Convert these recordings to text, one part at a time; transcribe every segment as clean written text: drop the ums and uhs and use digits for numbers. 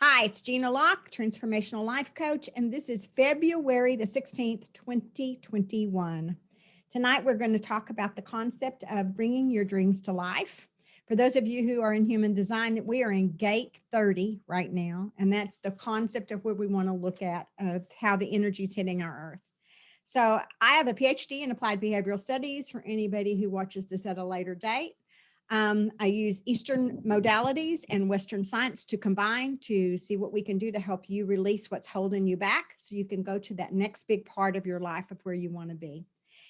Hi, it's Jeana Locke, Transformational Life Coach, and this is February the 16th, 2021. Tonight, we're going to talk about the concept of bringing your dreams to life. For those of you who are in human design, we are in gate 30 right now, and that's the concept of where we want to look at of how the energy is hitting our earth. So I have a PhD in applied behavioral studies for anybody who watches this at a later date. I use Eastern modalities and Western science to combine to see what we can do to help you release what's holding you back so you can go to that next big part of your life of where you want to be.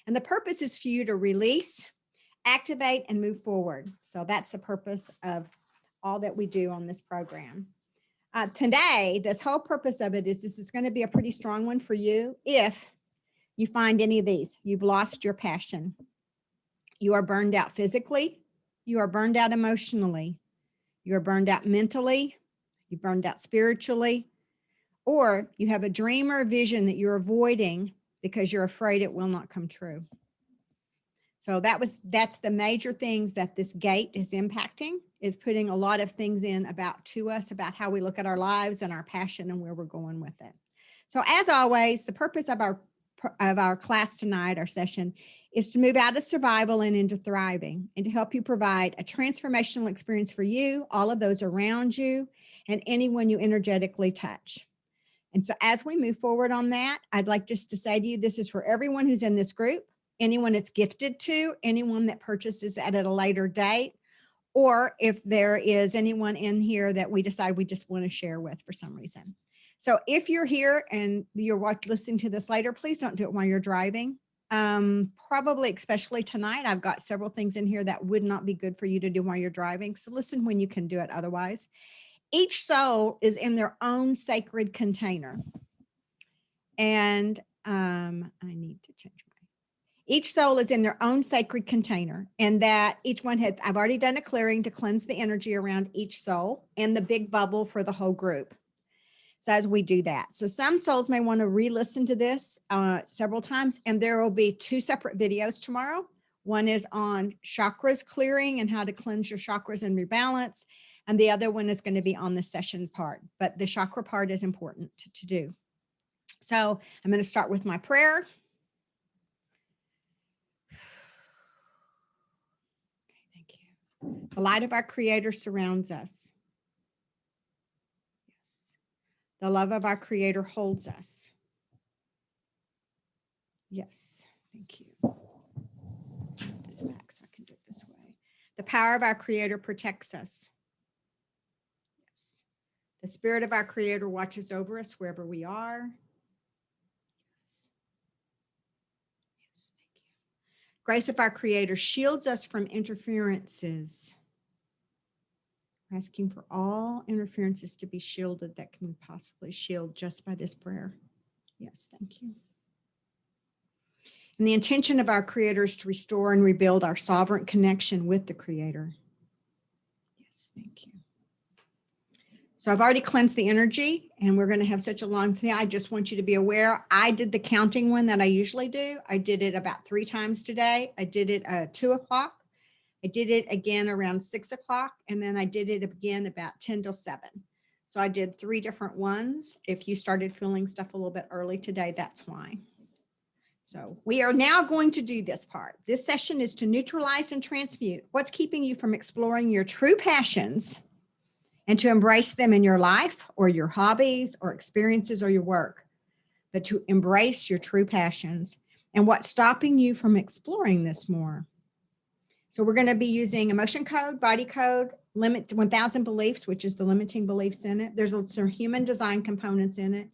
And the purpose is for you to release, activate, and move forward. So that's the purpose of all that we do on this program. Today, this whole purpose of it is this is going to be a pretty strong one for you if you find any of these. You've lost your passion. You are burned out physically. You are burned out emotionally. You are burned out mentally. You're burned out spiritually. Or you have a dream or a vision that you're avoiding because you're afraid it will not come true. So that's the major things that this gate is impacting, is putting a lot of things in about how we look at our lives and our passion and where we're going with it. So as always, the purpose of our class tonight, our session, is to move out of survival and into thriving and to help you provide a transformational experience for you, all of those around you, and anyone you energetically touch. And so as we move forward on that, I'd like just to say to you, this is for everyone who's in this group, anyone it's gifted to, anyone that purchases at a later date, or if there is anyone in here that we decide we just want to share with for some reason. So if you're here and you're listening to this later, please don't do it while you're driving. Probably, especially tonight, I've got several things in here that would not be good for you to do while you're driving. So listen when you can do it otherwise. Each soul is in their own sacred container. And I need to change each soul is in their own sacred container, and that each one I've already done a clearing to cleanse the energy around each soul and the big bubble for the whole group. So as we do that, so some souls may want to re-listen to this several times, and there will be two separate videos tomorrow. One is on chakras clearing and how to cleanse your chakras and rebalance, and the other one is going to be on the session part, but the chakra part is important to do. So I'm going to start with my prayer. The light of our Creator surrounds us. Yes. The love of our Creator holds us. Yes. Thank you. Put this back so I can do it this way. The power of our Creator protects us. Yes. The Spirit of our Creator watches over us wherever we are. Yes. Yes. Thank you. Grace of our Creator shields us from interferences. We're asking for all interferences to be shielded that can possibly shield just by this prayer. Yes, thank you. And the intention of our Creator is to restore and rebuild our sovereign connection with the Creator. Yes, thank you. So I've already cleansed the energy, and we're going to have such a long thing. I just want you to be aware. I did the counting one that I usually do. I did it about 3 times today. I did it at 2 o'clock. I did it again around 6 o'clock, and then I did it again about 10 till 7. So I did 3 different ones. If you started feeling stuff a little bit early today, that's why. So we are now going to do this part. This session is to neutralize and transmute what's keeping you from exploring your true passions and to embrace them in your life or your hobbies or experiences or your work, but to embrace your true passions and what's stopping you from exploring this more. So we're going to be using emotion code, body code, limit 1000 beliefs, which is the limiting beliefs in it. There's some human design components in it.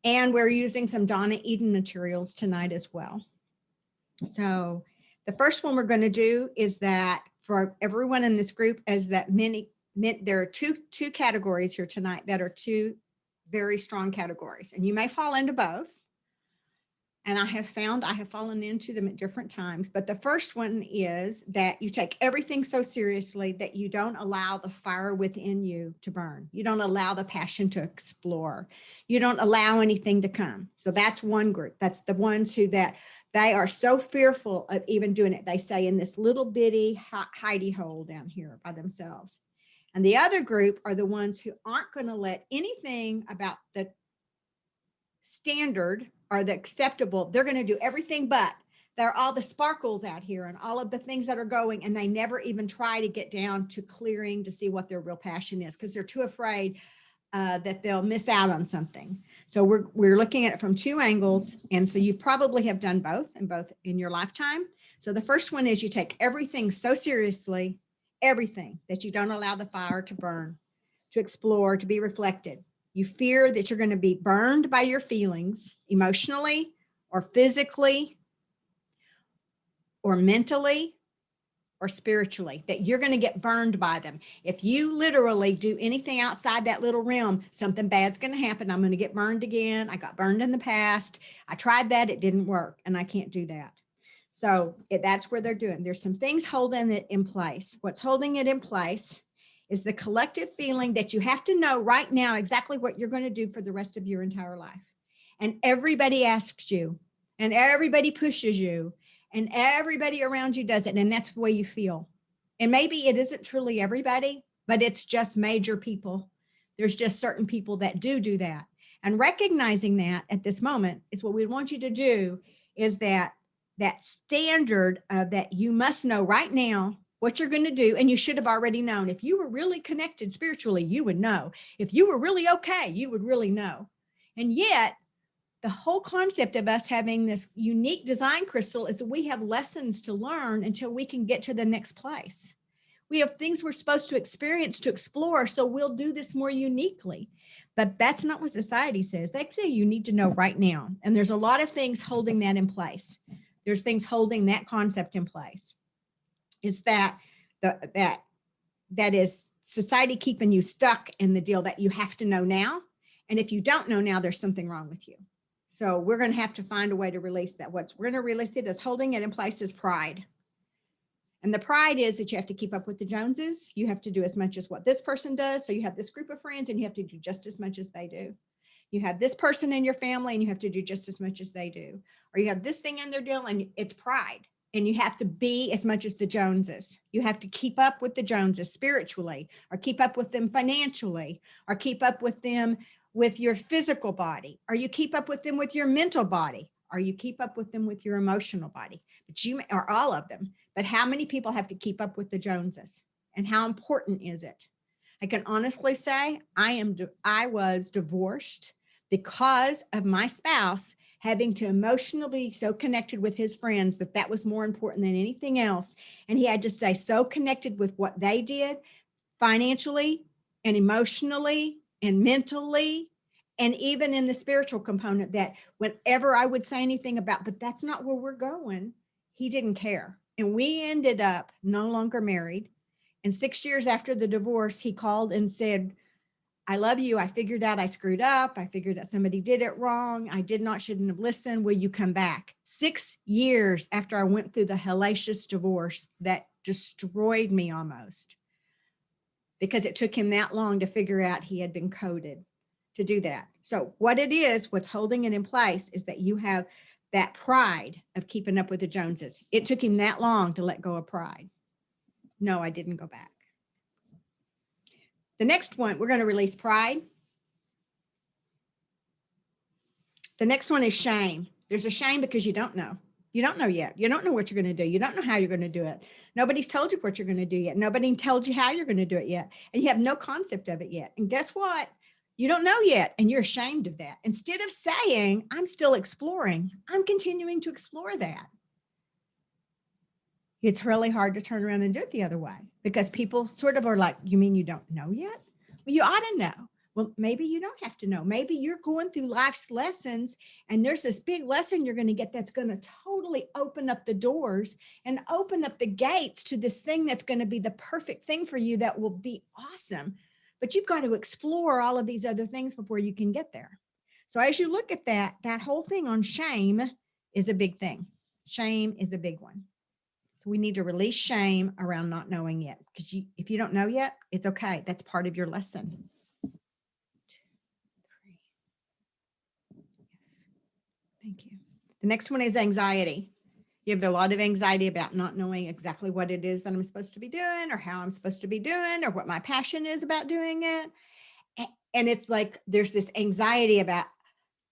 And we're using some Donna Eden materials tonight as well. So the first one we're going to do is that for everyone in this group, as that there are two categories here tonight that are 2 very strong categories, and you may fall into both. And I have fallen into them at different times. But the first one is that you take everything so seriously that you don't allow the fire within you to burn. You don't allow the passion to explore. You don't allow anything to come. So that's one group. That's the ones who that they are so fearful of even doing it. They say in this little bitty hidey hole down here by themselves. And the other group are the ones who aren't going to let anything about the standard or the acceptable. They're going to do everything but. There are all the sparkles out here and all of the things that are going, and they never even try to get down to clearing to see what their real passion is because they're too afraid that they'll miss out on something. So we're looking at it from two angles. And so you probably have done both in your lifetime. So the first one is you take everything so seriously, everything, that you don't allow the fire to burn, to explore, to be reflected. You fear that you're going to be burned by your feelings emotionally or physically or mentally or spiritually, that you're going to get burned by them. If you literally do anything outside that little realm, something bad's going to happen. I'm going to get burned again. I got burned in the past. I tried that. It didn't work, and I can't do that. So that's where they're doing. There's some things holding it in place. What's holding it in place is the collective feeling that you have to know right now exactly what you're going to do for the rest of your entire life. And everybody asks you, and everybody pushes you, and everybody around you does it. And that's the way you feel. And maybe it isn't truly everybody, but it's just major people. There's just certain people that do that. And recognizing that at this moment is what we want you to do, is that standard of that you must know right now what you're going to do. And you should have already known. If you were really connected spiritually, you would know. If you were really okay, you would really know. And yet, the whole concept of us having this unique design crystal is that we have lessons to learn until we can get to the next place. We have things we're supposed to experience, to explore, so we'll do this more uniquely. But that's not what society says. They say you need to know right now. And there's a lot of things holding that in place. There's things holding that concept in place. It's that is society keeping you stuck in the deal that you have to know now. And if you don't know now, there's something wrong with you. So we're going to have to find a way to release that. We're going to release it as holding it in place is pride. And the pride is that you have to keep up with the Joneses. You have to do as much as what this person does. So you have this group of friends and you have to do just as much as they do. You have this person in your family and you have to do just as much as they do. Or you have this thing in their deal and it's pride. And you have to be as much as the Joneses. You have to keep up with the Joneses spiritually, or keep up with them financially, or keep up with them with your physical body, or you keep up with them with your mental body, or you keep up with them with your emotional body, but you, or all of them. But how many people have to keep up with the Joneses, and how important is it? I can honestly say I was divorced because of my spouse having to emotionally be so connected with his friends that was more important than anything else. And he had to stay so connected with what they did financially and emotionally and mentally, and even in the spiritual component, that whenever I would say anything about, but that's not where we're going, he didn't care. And we ended up no longer married. And 6 years after the divorce, he called and said, I love you. I figured out I screwed up. I figured out somebody did it wrong. Shouldn't have listened. Will you come back? 6 years after I went through the hellacious divorce that destroyed me almost, because it took him that long to figure out he had been coded to do that. So what's holding it in place is that you have that pride of keeping up with the Joneses. It took him that long to let go of pride. No, I didn't go back. The next one, we're going to release pride. The next one is shame. There's a shame because you don't know. You don't know yet. You don't know what you're going to do. You don't know how you're going to do it. Nobody's told you what you're going to do yet. Nobody told you how you're going to do it yet. And you have no concept of it yet. And guess what? You don't know yet. And you're ashamed of that. Instead of saying, I'm still exploring, I'm continuing to explore that. It's really hard to turn around and do it the other way, because people sort of are like, you mean you don't know yet? Well, you ought to know. Well, maybe you don't have to know. Maybe you're going through life's lessons and there's this big lesson you're going to get that's going to totally open up the doors and open up the gates to this thing that's going to be the perfect thing for you that will be awesome. But you've got to explore all of these other things before you can get there. So as you look at that whole thing on shame is a big thing. Shame is a big one. So we need to release shame around not knowing yet, because if you don't know yet, it's okay. That's part of your lesson. 2, 3. Yes. Thank you. The next one is anxiety. You have a lot of anxiety about not knowing exactly what it is that I'm supposed to be doing or how I'm supposed to be doing or what my passion is about doing it. And it's like there's this anxiety about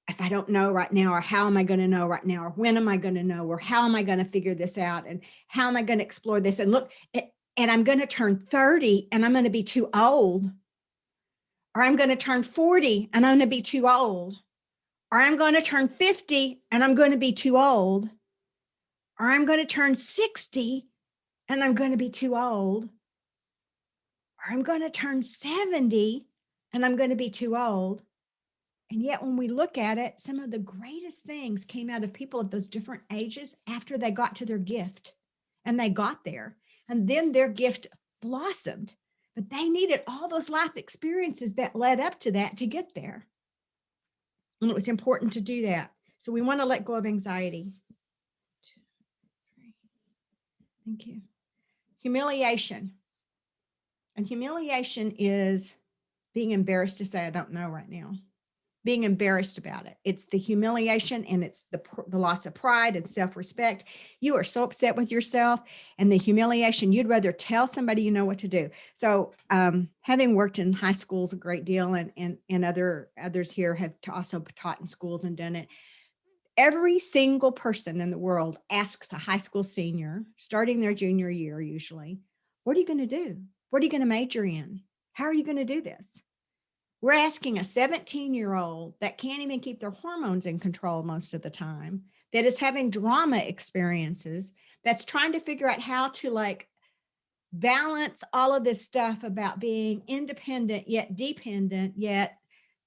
if I don't know right now, or how am I going to know right now, or when am I going to know, or how am I going to figure this out, and how am I going to explore this? And look, and I'm going to turn 30 and I'm going to be too old, or I'm going to turn 40 and I'm going to be too old, or I'm going to turn 50 and I'm going to be too old, or I'm going to turn 60 and I'm going to be too old, or I'm going to turn 70 and I'm going to be too old. And yet, when we look at it, some of the greatest things came out of people of those different ages after they got to their gift and they got there. And then their gift blossomed. But they needed all those life experiences that led up to that to get there. And it was important to do that. So we want to let go of anxiety. 2, 3. Thank you. Humiliation. And humiliation is being embarrassed to say, I don't know right now. Being embarrassed about it. It's the humiliation and it's the loss of pride and self-respect. You are so upset with yourself, and the humiliation, you'd rather tell somebody you know what to do. So having worked in high schools a great deal, and others here have also taught in schools and done it. Every single person in the world asks a high school senior starting their junior year, usually, what are you going to do? What are you going to major in? How are you going to do this? We're asking a 17-year-old that can't even keep their hormones in control most of the time, that is having drama experiences, that's trying to figure out how to like balance all of this stuff about being independent, yet dependent, yet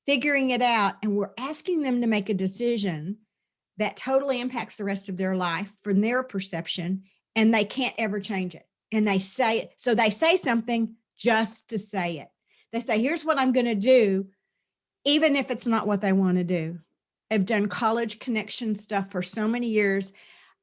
figuring it out. And we're asking them to make a decision that totally impacts the rest of their life from their perception, and they can't ever change it. And they say it. So they say something just to say it. They say, here's what I'm going to do, even if it's not what they want to do. I've done college connection stuff for so many years.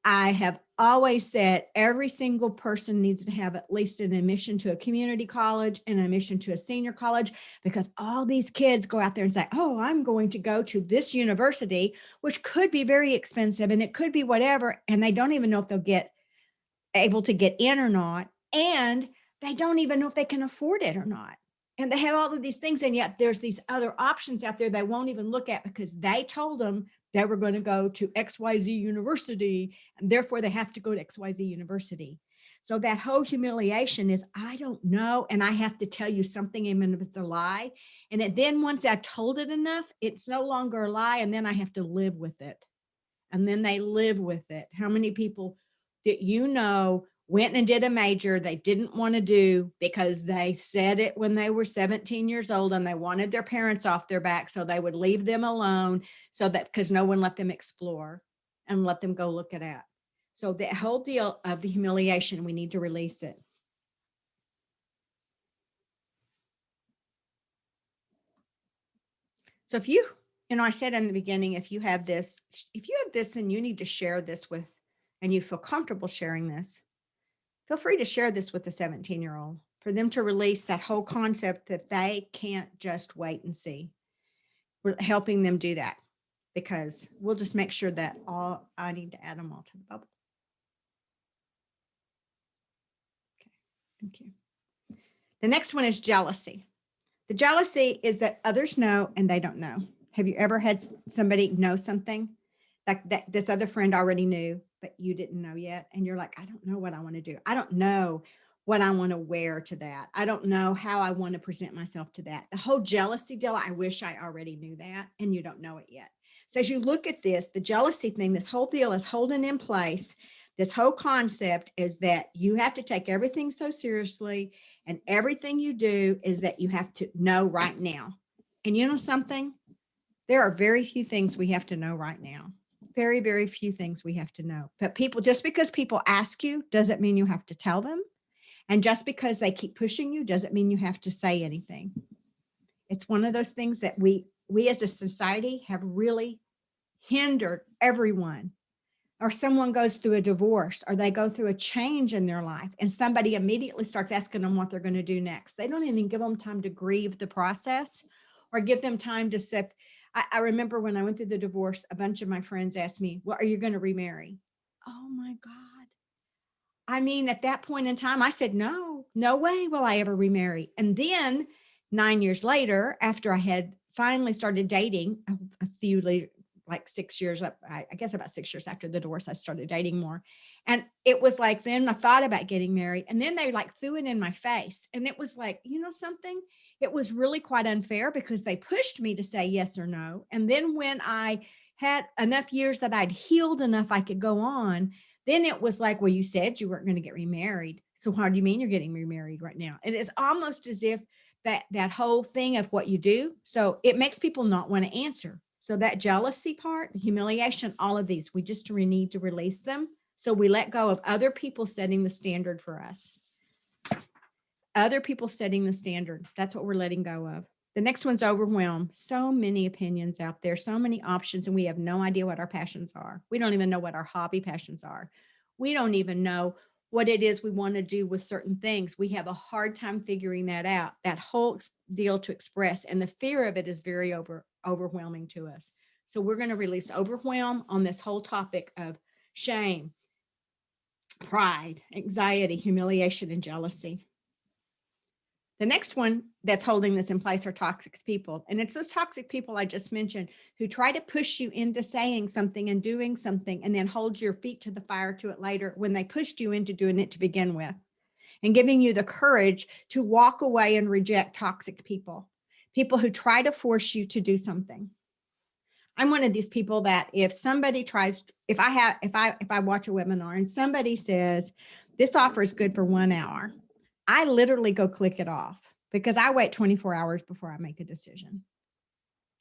I have always said every single person needs to have at least an admission to a community college and an admission to a senior college, because all these kids go out there and say, oh, I'm going to go to this university, which could be very expensive and it could be whatever. And they don't even know if they'll get able to get in or not. And they don't even know if they can afford it or not. And they have all of these things. And yet there's these other options out there they won't even look at because they told them they were going to go to XYZ University, and therefore they have to go to XYZ University. So that whole humiliation is, I don't know, and I have to tell you something, even if it's a lie. And then once I've told it enough, it's no longer a lie, and then I have to live with it. And then they live with it. How many people that you know went and did a major they didn't want to do because they said it when they were 17 years old and they wanted their parents off their back, so they would leave them alone, so that because no one let them explore and let them go look it at. So the whole deal of the humiliation, we need to release it. So if you know, I said in the beginning, if you have this, then you need to share this with, and you feel comfortable sharing this, feel free to share this with the 17-year-old for them to release that whole concept that they can't just wait and see. We're helping them do that, because we'll just make sure that I need to add them all to the bubble. Okay, thank you. The next one is jealousy. The jealousy is that others know and they don't know. Have you ever had somebody know something like that this other friend already knew, but you didn't know yet? And you're like, I don't know what I want to do. I don't know what I want to wear to that. I don't know how I want to present myself to that. The whole jealousy deal, I wish I already knew that, and you don't know it yet. So as you look at this, the jealousy thing, this whole deal is holding in place. This whole concept is that you have to take everything so seriously, and everything you do is that you have to know right now. And you know something? There are very few things we have to know right now. Very, very few things we have to know. But people, just because people ask you doesn't mean you have to tell them. And just because they keep pushing you doesn't mean you have to say anything. It's one of those things that we as a society have really hindered everyone. Or someone goes through a divorce, or they go through a change in their life, and somebody immediately starts asking them what they're going to do next. They don't even give them time to grieve the process or give them time to sit. I remember when I went through the divorce, a bunch of my friends asked me, well, are you going to remarry? oh my God. I mean, at that point in time, I said, no, no way will I ever remarry. And then 9 years later, after I had finally started dating a few later, like 6 years, I guess about 6 years after the divorce, I started dating more. And it was like, then I thought about getting married, and then they like threw it in my face. And it was like, you know, something, it was really quite unfair because they pushed me to say yes or no. And then when I had enough years that I'd healed enough, I could go on, then it was like, well, you said you weren't going to get remarried. So how do you mean you're getting remarried right now? And it's almost as if that whole thing of what you do. So it makes people not want to answer. So that jealousy part, the humiliation, all of these, we just need to release them. So we let go of other people setting the standard for us. Other people setting the standard. That's what we're letting go of. The next one's overwhelm. So many opinions out there, so many options, and we have no idea what our passions are. We don't even know what our hobby passions are. We don't even know what it is we want to do with certain things. We have a hard time figuring that out, that whole deal to express. And the fear of it is very overwhelming to us. So we're going to release overwhelm on this whole topic of shame, pride, anxiety, humiliation, and jealousy. The next one that's holding this in place are toxic people. And it's those toxic people I just mentioned who try to push you into saying something and doing something and then hold your feet to the fire to it later when they pushed you into doing it to begin with, and giving you the courage to walk away and reject toxic people, people who try to force you to do something. I'm one of these people that if somebody tries, if I watch a webinar and somebody says, this offer is good for 1 hour, I literally go click it off because I wait 24 hours before I make a decision.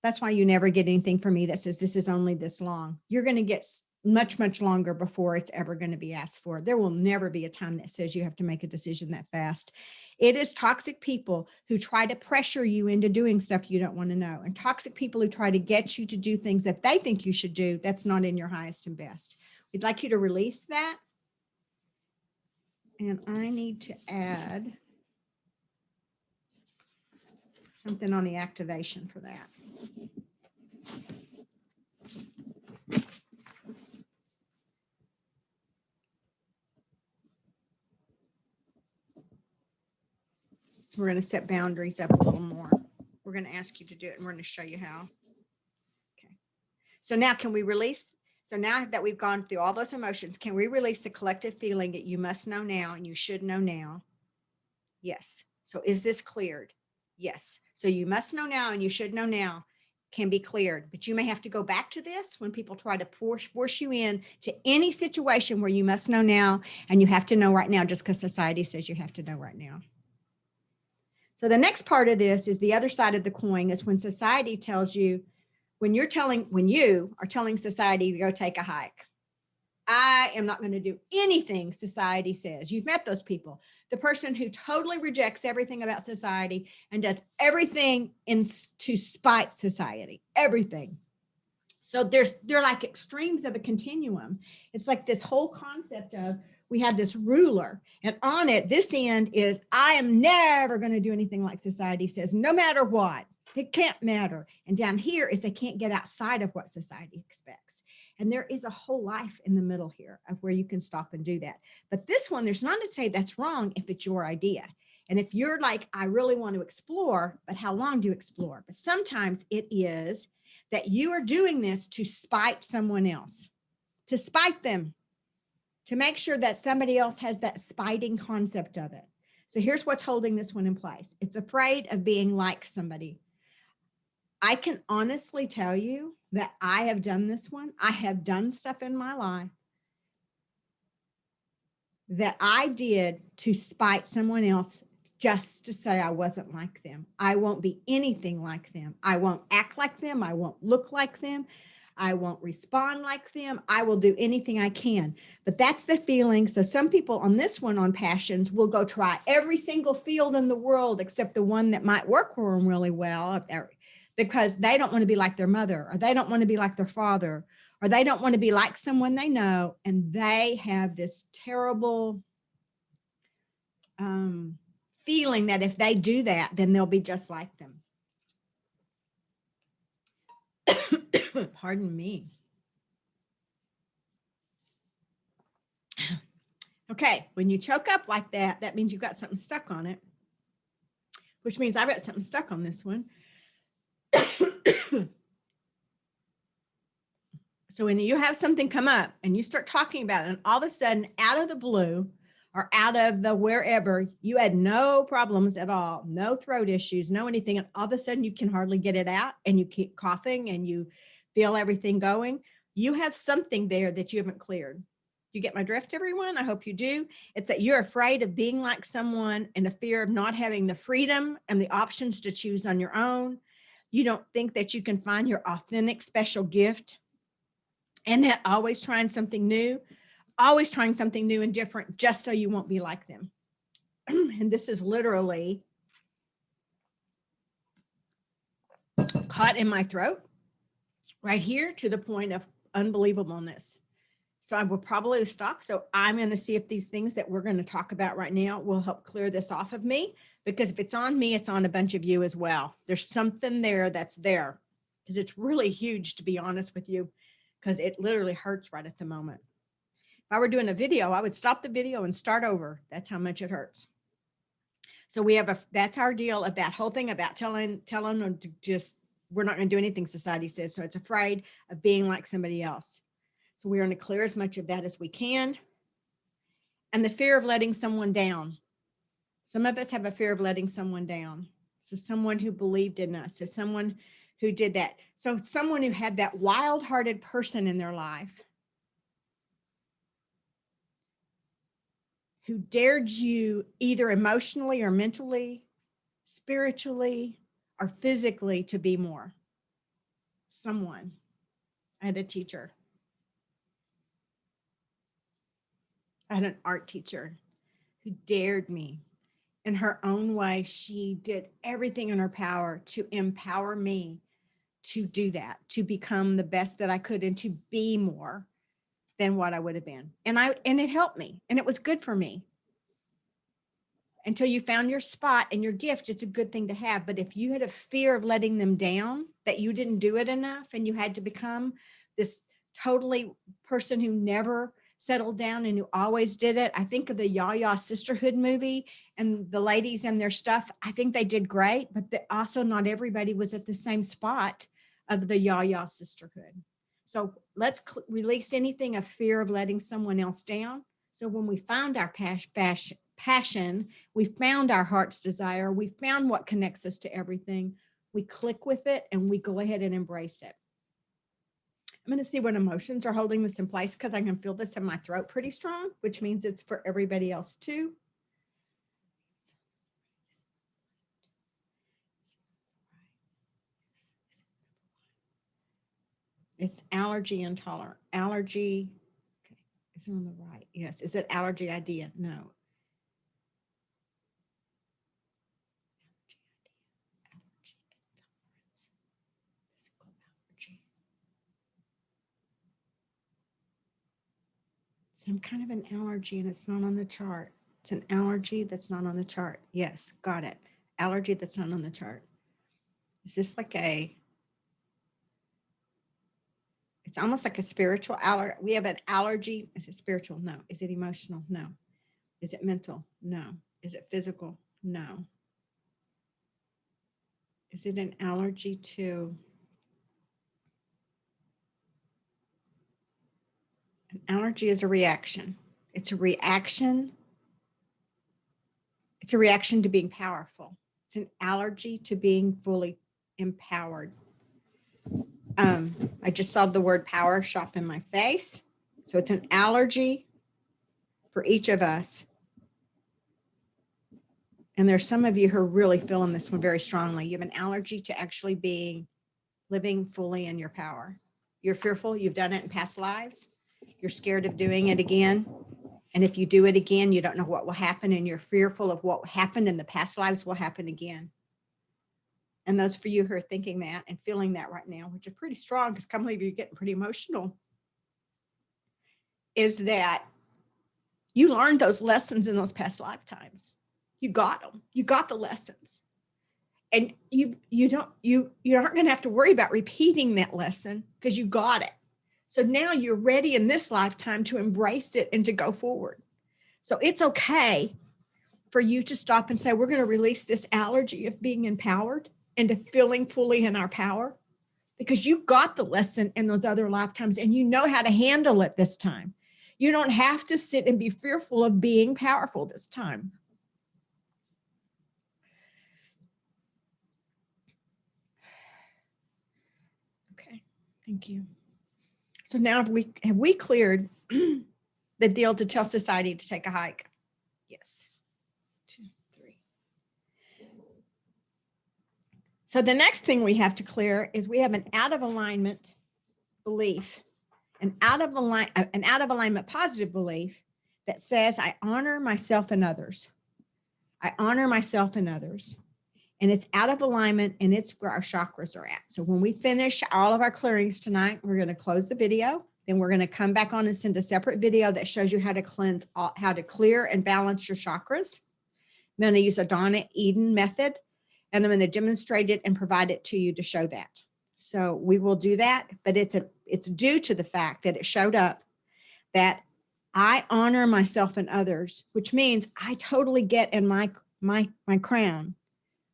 That's why you never get anything from me that says this is only this long. You're going to get much, much longer before it's ever going to be asked for. There will never be a time that says you have to make a decision that fast. It is toxic people who try to pressure you into doing stuff you don't want to know, and toxic people who try to get you to do things that they think you should do that's not in your highest and best. We'd like you to release that. And I need to add something on the activation for that. So we're going to set boundaries up a little more. We're going to ask you to do it, and we're going to show you how. Okay. So now can we release? So now that we've gone through all those emotions, can we release the collective feeling that you must know now and you should know now? Yes. So is this cleared? Yes. So you must know now and you should know now can be cleared, but you may have to go back to this when people try to force you in to any situation where you must know now and you have to know right now just because society says you have to know right now. So the next part of this is the other side of the coin, is when society tells you, when you are telling society to go take a hike. I am not going to do anything society says. You've met those people. The person who totally rejects everything about society and does everything to spite society, everything. So they're like extremes of a continuum. It's like this whole concept of, we have this ruler, and on it, this end is, I am never going to do anything like society says, no matter what. It can't matter. And down here is they can't get outside of what society expects. And there is a whole life in the middle here of where you can stop and do that. But this one, there's none to say that's wrong if it's your idea. And if you're like, I really want to explore, but how long do you explore? But sometimes it is that you are doing this to spite someone else, to spite them, to make sure that somebody else has that spiting concept of it. So here's what's holding this one in place. It's afraid of being like somebody. I can honestly tell you that I have done this one. I have done stuff in my life that I did to spite someone else, just to say I wasn't like them. I won't be anything like them. I won't act like them. I won't look like them. I won't respond like them. I will do anything I can. But that's the feeling. So some people on this one, on passions, will go try every single field in the world except the one that might work for them really well, because they don't want to be like their mother, or they don't want to be like their father, or they don't want to be like someone they know. And they have this terrible feeling that if they do that, then they'll be just like them. Pardon me. Okay, when you choke up like that, that means you've got something stuck on it, which means I've got something stuck on this one. So when you have something come up and you start talking about it, and all of a sudden, out of the blue or out of the wherever, you had no problems at all, no throat issues, no anything, and all of a sudden you can hardly get it out and you keep coughing and you feel everything going, you have something there that you haven't cleared. You get my drift, everyone? I hope you do. It's that you're afraid of being like someone and the fear of not having the freedom and the options to choose on your own. You don't think that you can find your authentic special gift. And that always trying something new and different just so you won't be like them. And this is literally caught in my throat right here to the point of unbelievableness. So I will probably stop. So I'm going to see if these things that we're going to talk about right now will help clear this off of me, because if it's on me, it's on a bunch of you as well. There's something there that's there, because it's really huge, to be honest with you, because it literally hurts right at the moment. If I were doing a video, I would stop the video and start over. That's how much it hurts. So that's our deal of that whole thing about telling them to just, we're not going to do anything society says. So it's afraid of being like somebody else. So we're going to clear as much of that as we can. And the fear of letting someone down. Some of us have a fear of letting someone down. So someone who believed in us. So someone who did that. So someone who had that wild-hearted person in their life who dared you either emotionally or mentally, spiritually, or physically to be more. Someone. I had a teacher. I had an art teacher who dared me. In her own way, she did everything in her power to empower me to do that, to become the best that I could and to be more than what I would have been. And it helped me, and it was good for me. Until you found your spot and your gift, it's a good thing to have. But if you had a fear of letting them down, that you didn't do it enough and you had to become this totally person who never settled down and who always did it. I think of the Yaya Sisterhood movie and the ladies and their stuff. I think they did great, but also not everybody was at the same spot of the Yaya Sisterhood. So let's release anything of fear of letting someone else down. So when we found our passion, we found our heart's desire, we found what connects us to everything, we click with it and we go ahead and embrace it. I'm going to see what emotions are holding this in place, because I can feel this in my throat pretty strong, which means it's for everybody else too. It's allergy intolerant. Allergy. Okay. Is it on the right? Yes. Is it allergy idea? No. Some kind of an allergy, and it's not on the chart. It's an allergy that's not on the chart. Yes, got it. Allergy that's not on the chart. Is this like it's almost like a spiritual allergy. We have an allergy. Is it spiritual? No. Is it emotional? No. Is it mental? No. Is it physical? No. Is it an allergy to an allergy is a reaction. It's a reaction. It's a reaction to being powerful. It's an allergy to being fully empowered. I just saw the word power shop in my face. So it's an allergy for each of us. And there's some of you who are really feeling this one very strongly. You have an allergy to actually living fully in your power. You're fearful. You've done it in past lives. You're scared of doing it again. And if you do it again, you don't know what will happen. And you're fearful of what happened in the past lives will happen again. And those for you who are thinking that and feeling that right now, which are pretty strong, because some of you are getting pretty emotional, is that you learned those lessons in those past lifetimes. You got them. You got the lessons. And you aren't going to have to worry about repeating that lesson, because you got it. So now you're ready in this lifetime to embrace it and to go forward. So it's okay for you to stop and say, we're going to release this allergy of being empowered into feeling fully in our power, because you got the lesson in those other lifetimes and you know how to handle it this time. You don't have to sit and be fearful of being powerful this time. Okay, thank you. So now have we cleared the deal to tell society to take a hike? Yes. 2, 3. So the next thing we have to clear is we have an out of alignment belief, an out of alignment positive belief that says, I honor myself and others. I honor myself and others. And it's out of alignment, and it's where our chakras are at. So when we finish all of our clearings tonight, we're going to close the video. Then we're going to come back on and send a separate video that shows you how to cleanse, how to clear and balance your chakras. I'm going to use a Donna Eden method, and I'm going to demonstrate it and provide it to you to show that. So we will do that, but it's due to the fact that it showed up that I honor myself and others, which means I totally get in my crown.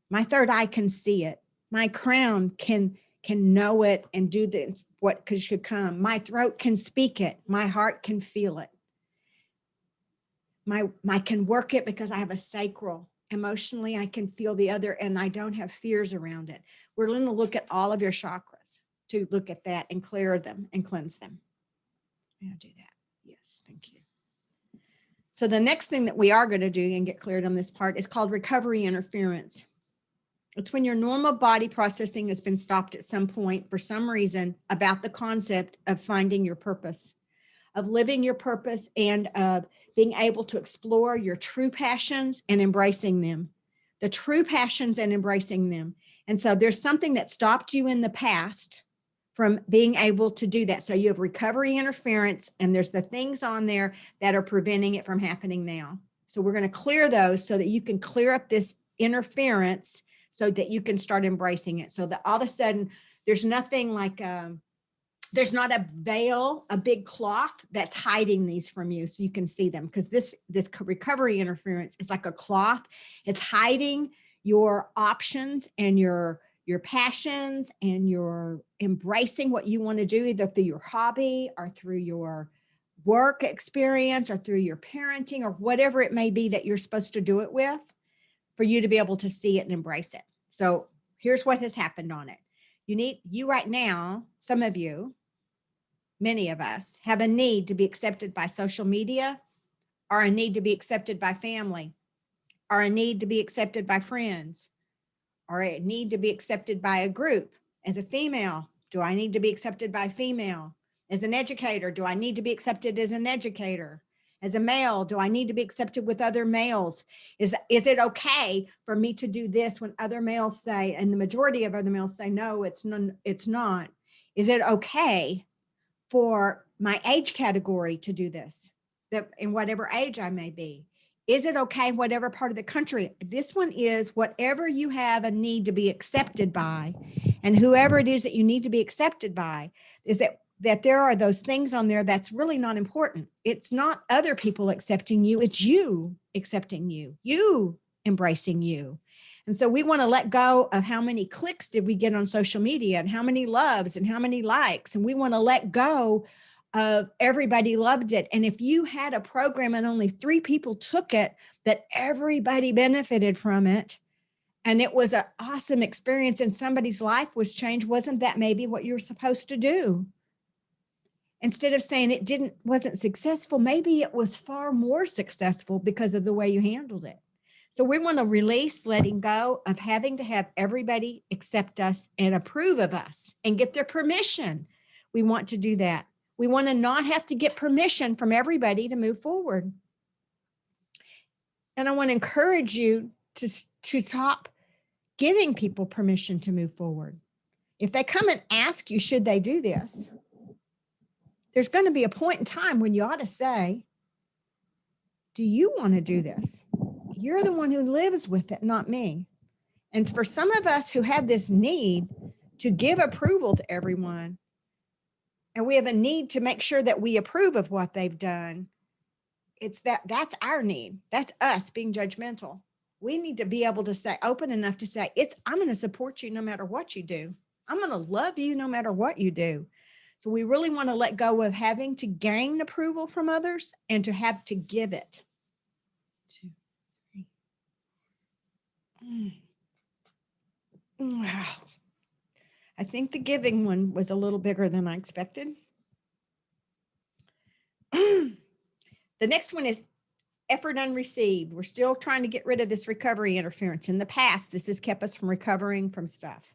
My third eye can see it. My crown can know it and do this, what should come. My throat can speak it. My heart can feel it. I can work it because I have a sacral. Emotionally, I can feel the other, and I don't have fears around it. We're going to look at all of your chakras to look at that and clear them and cleanse them. May I do that? Yes, thank you. So the next thing that we are going to do and get cleared on this part is called recovery interference. It's when your normal body processing has been stopped at some point for some reason about the concept of finding your purpose, of living your purpose, and of being able to explore your true passions and embracing them, the true passions and embracing them. And so there's something that stopped you in the past from being able to do that. So you have recovery interference, and there's the things on there that are preventing it from happening now. So we're going to clear those so that you can clear up this interference so that you can start embracing it. So that all of a sudden there's nothing like, there's not a veil, a big cloth that's hiding these from you so you can see them, because this recovery interference is like a cloth. It's hiding your options and your passions, and you're embracing what you want to do, either through your hobby or through your work experience or through your parenting or whatever it may be that you're supposed to do it with, for you to be able to see it and embrace it. So here's what has happened on it. You right now, some of you, many of us, have a need to be accepted by social media, or a need to be accepted by family, or a need to be accepted by friends, or a need to be accepted by a group. As a female, do I need to be accepted by female? As an educator, do I need to be accepted as an educator? As a male, do I need to be accepted with other males? Is it okay for me to do this when other males say, and the majority of other males say, no, it's not. Is it okay for my age category to do this, that in whatever age I may be? Is it okay, whatever part of the country? This one is whatever you have a need to be accepted by, and whoever it is that you need to be accepted by, is that there are those things on there that's really not important. It's not other people accepting you. It's you accepting you, you embracing you. And so we want to let go of how many clicks did we get on social media, and how many loves and how many likes. And we want to let go of everybody loved it. And if you had a program and only 3 people took it, that everybody benefited from it, and it was an awesome experience and somebody's life was changed, wasn't that maybe what you were supposed to do? Instead of saying it wasn't successful, maybe it was far more successful because of the way you handled it. So we want to release letting go of having to have everybody accept us and approve of us and get their permission. We want to do that. We want to not have to get permission from everybody to move forward. And I want to encourage you to stop giving people permission to move forward. If they come and ask you, should they do this? There's going to be a point in time when you ought to say, do you want to do this? You're the one who lives with it, not me. And for some of us who have this need to give approval to everyone, and we have a need to make sure that we approve of what they've done, It's that's our need. That's us being judgmental. We need to be able to say, open enough to say, I'm going to support you no matter what you do. I'm going to love you no matter what you do. So we really want to let go of having to gain approval from others and to have to give it. 2, 3. Wow. I think the giving one was a little bigger than I expected. The next one is effort unreceived. We're still trying to get rid of this recovery interference. In the past, this has kept us from recovering from stuff.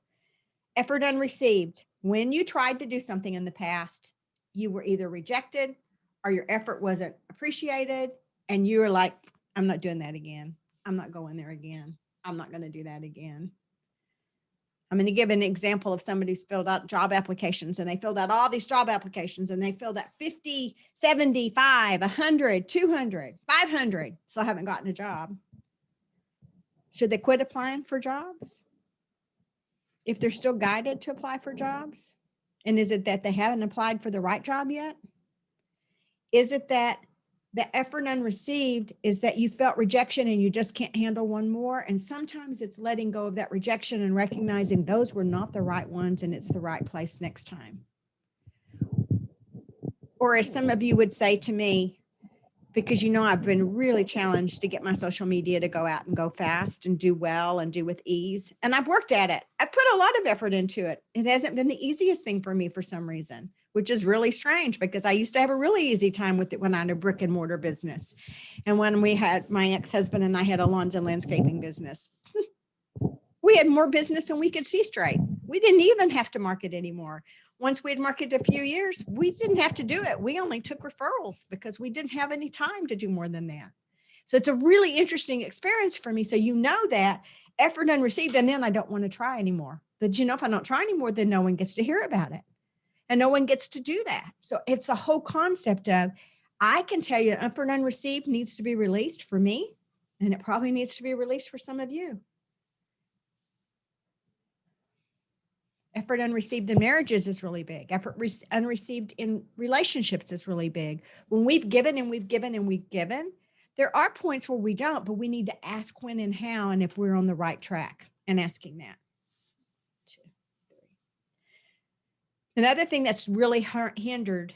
Effort unreceived. When you tried to do something in the past, you were either rejected or your effort wasn't appreciated. And you were like, I'm not doing that again. I'm not going there again. I'm not going to do that again. I'm going to give an example of somebody who's filled out job applications, and they filled out all these job applications, and they filled out 50, 75, 100, 200, 500. Still haven't gotten a job. Should they quit applying for jobs if they're still guided to apply for jobs? And is it that they haven't applied for the right job yet? Is it that the effort unreceived is that you felt rejection and you just can't handle one more? And sometimes it's letting go of that rejection and recognizing those were not the right ones and it's the right place next time. Or as some of you would say to me, because I've been really challenged to get my social media to go out and go fast and do well and do with ease. And I've worked at it. I've put a lot of effort into it. It hasn't been the easiest thing for me for some reason, which is really strange because I used to have a really easy time with it when I had a brick and mortar business. And when my ex-husband and I had a lawns and landscaping business, we had more business than we could see straight. We didn't even have to market anymore. Once we had marketed a few years, we didn't have to do it. We only took referrals because we didn't have any time to do more than that. So it's a really interesting experience for me. So that effort unreceived, and then I don't want to try anymore. But if I don't try anymore, then no one gets to hear about it. And no one gets to do that. So it's the whole concept of, I can tell you effort unreceived needs to be released for me, and it probably needs to be released for some of you. Effort unreceived in marriages is really big. Effort unreceived in relationships is really big. When we've given and we've given and we've given, there are points where we don't, but we need to ask when and how and if we're on the right track and asking that. 2, 3. Another thing that's really hindered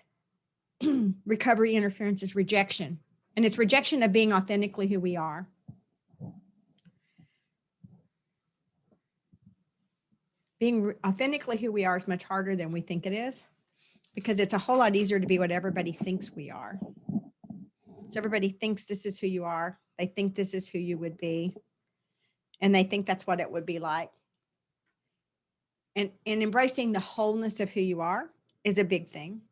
recovery interference is rejection. And it's rejection of being authentically who we are. Being authentically who we are is much harder than we think it is, because it's a whole lot easier to be what everybody thinks we are. So everybody thinks this is who you are. They think this is who you would be. And they think that's what it would be like. And embracing the wholeness of who you are is a big thing.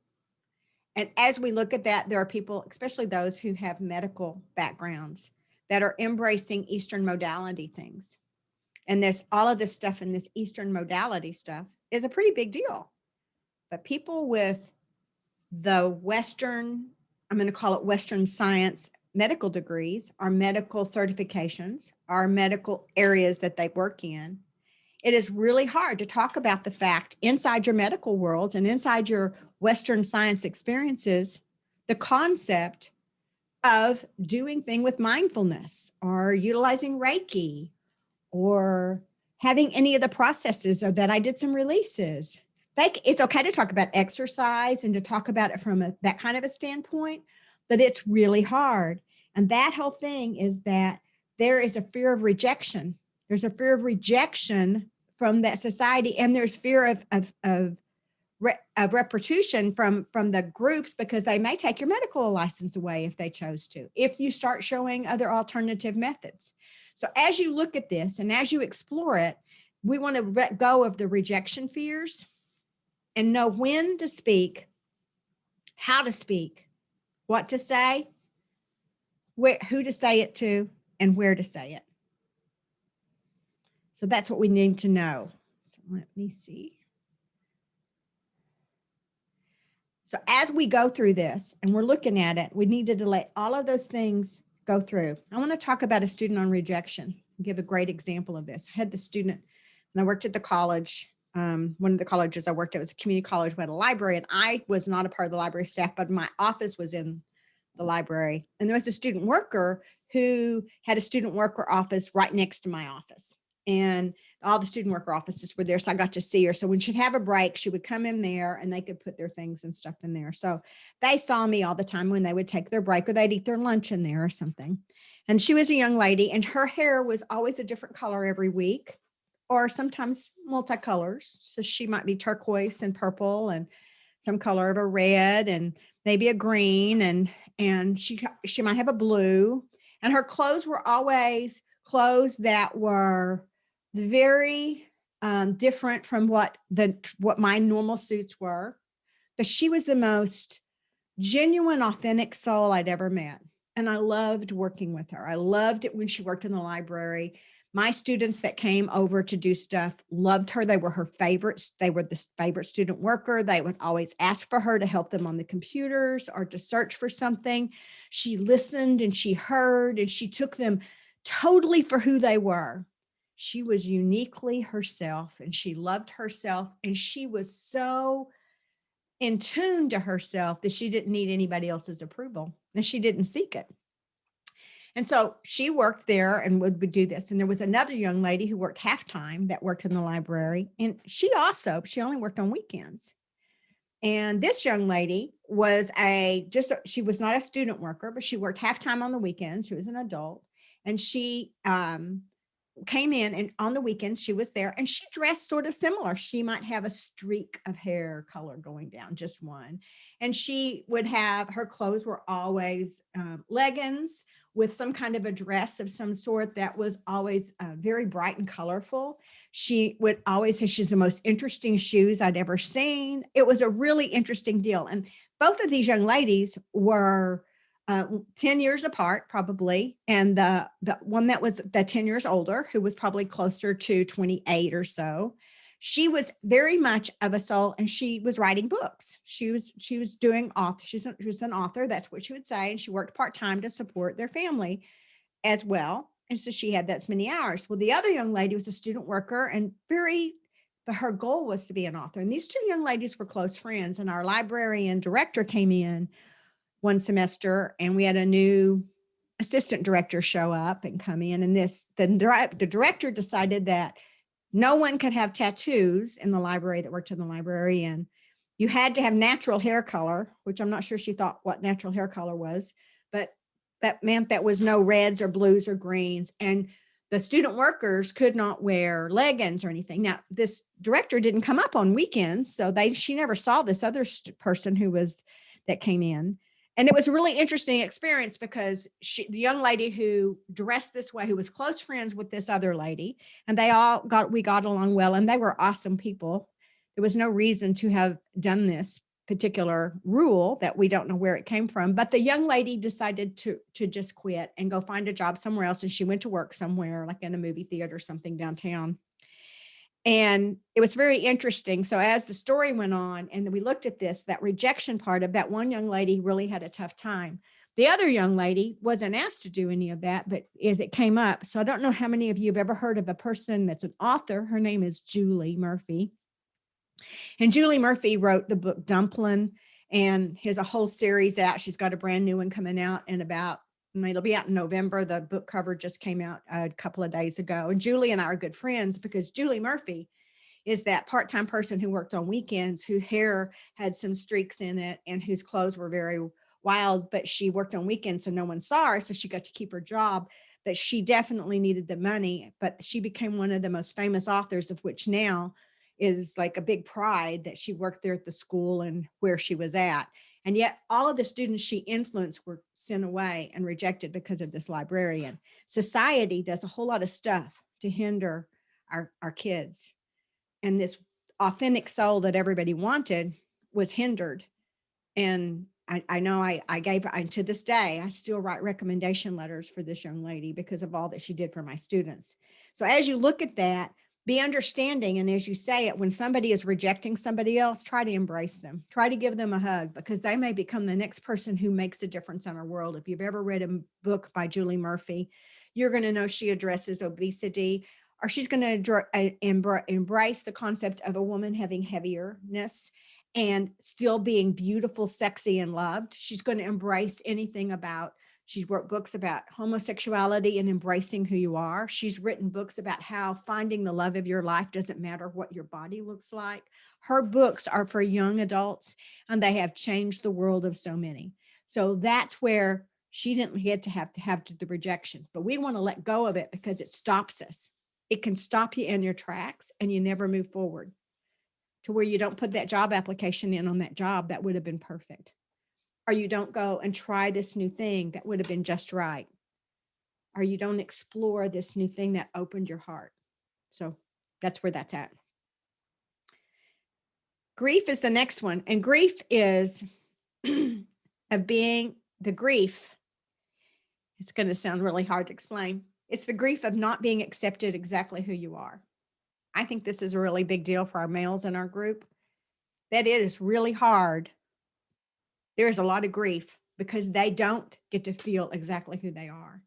And as we look at that, there are people, especially those who have medical backgrounds, that are embracing Eastern modality things. And all of this stuff in this Eastern modality stuff is a pretty big deal. But people with the Western, I'm going to call it Western science medical degrees, our medical certifications, our medical areas that they work in, it is really hard to talk about the fact inside your medical worlds and inside your Western science experiences, the concept of doing things with mindfulness or utilizing Reiki or having any of the processes of that. I did some releases. It's okay to talk about exercise and to talk about it from that kind of a standpoint, but it's really hard. And that whole thing is that there is a fear of rejection. There's a fear of rejection from that society. And there's fear of repercussion from the groups, because they may take your medical license away if they chose to, if you start showing other alternative methods. So as you look at this and as you explore it, we want to let go of the rejection fears and know when to speak, how to speak, what to say, who to say it to, and where to say it. So that's what we need to know. So let me see. So as we go through this and we're looking at it, we needed to let all of those things go through. I want to talk about a student on rejection, give a great example of this. I had the student, and I worked at the college. One of the colleges I worked at was a community college. We had a library, and I was not a part of the library staff, but my office was in the library. And there was a student worker who had a student worker office right next to my office. And all the student worker offices were there. So I got to see her. So when she'd have a break, she would come in there and they could put their things and stuff in there. So they saw me all the time when they would take their break or they'd eat their lunch in there or something. And she was a young lady and her hair was always a different color every week or sometimes multicolors. So she might be turquoise and purple and some color of a red and maybe a green and she might have a blue. And her clothes were always clothes that were very different from what my normal suits were. But she was the most genuine, authentic soul I'd ever met. And I loved working with her. I loved it when she worked in the library. My students that came over to do stuff loved her. They were her favorites. They were the favorite student worker. They would always ask for her to help them on the computers or to search for something. She listened and she heard and she took them totally for who they were. She was uniquely herself and she loved herself. And she was so in tune to herself that she didn't need anybody else's approval and she didn't seek it. And so she worked there and would do this. And there was another young lady who worked half-time that worked in the library. And she only worked on weekends. And this young lady was she was not a student worker, but she worked half-time on the weekends. She was an adult. And she came in and on the weekends she was there and she dressed sort of similar. She might have a streak of hair color going down, just one. And she would have, her clothes were always leggings with some kind of a dress of some sort that was always very bright and colorful. She would always say she's the most interesting shoes I'd ever seen. It was a really interesting deal. And both of these young ladies were 10 years apart, probably. And the one that was the 10 years older, who was probably closer to 28 or so, she was very much of a soul and she was writing books. She was doing author. She was an author. That's what she would say. And she worked part-time to support their family as well. And so she had that many hours. Well, the other young lady was a student worker and but her goal was to be an author. And these two young ladies were close friends. And our librarian director came in one semester and we had a new assistant director show up and come in. And the director decided that no one could have tattoos in the library that worked in the library. And you had to have natural hair color, which I'm not sure she thought what natural hair color was, but that meant that was no reds or blues or greens. And the student workers could not wear leggings or anything. Now, this director didn't come up on weekends, so she never saw this other person that came in. And it was a really interesting experience because the young lady who dressed this way, who was close friends with this other lady, and we got along well, and they were awesome people. There was no reason to have done this particular rule that we don't know where it came from. But the young lady decided to just quit and go find a job somewhere else. And she went to work somewhere, like in a movie theater or something downtown. And it was very interesting. So as the story went on and we looked at this, that rejection part of that one young lady really had a tough time. The other young lady wasn't asked to do any of that, but as it came up, so I don't know how many of you have ever heard of a person that's an author. Her name is Julie Murphy. And Julie Murphy wrote the book Dumpling and has a whole series out. She's got a brand new one coming out it'll be out in November. The book cover just came out a couple of days ago. And Julie and I are good friends because Julie Murphy is that part-time person who worked on weekends, whose hair had some streaks in it and whose clothes were very wild, but she worked on weekends so no one saw her, so she got to keep her job. But she definitely needed the money. But she became one of the most famous authors, of which now is like a big pride that she worked there at the school and where she was at. And yet all of the students she influenced were sent away and rejected because of this librarian. Society does a whole lot of stuff to hinder our kids. And this authentic soul that everybody wanted was hindered. And I know to this day, I still write recommendation letters for this young lady because of all that she did for my students. So as you look at that, be understanding. And as you say it, when somebody is rejecting somebody else, try to embrace them, try to give them a hug because they may become the next person who makes a difference in our world. If you've ever read a book by Julie Murphy, you're going to know she addresses obesity, or she's going to embrace the concept of a woman having heavierness and still being beautiful, sexy, and loved. She's going to embrace anything about, she's wrote books about homosexuality and embracing who you are. She's written books about how finding the love of your life doesn't matter what your body looks like. Her books are for young adults, and they have changed the world of so many. So that's where she didn't get to have the rejection, but we want to let go of it because it stops us. It can stop you in your tracks and you never move forward to where you don't put that job application in on that job that would have been perfect. Or you don't go and try this new thing that would have been just right. Or you don't explore this new thing that opened your heart. So that's where that's at. Grief is the next one. And grief is of being the grief. It's going to sound really hard to explain. It's the grief of not being accepted exactly who you are. I think this is a really big deal for our males in our group, that it is really hard. There's a lot of grief because they don't get to feel exactly who they are.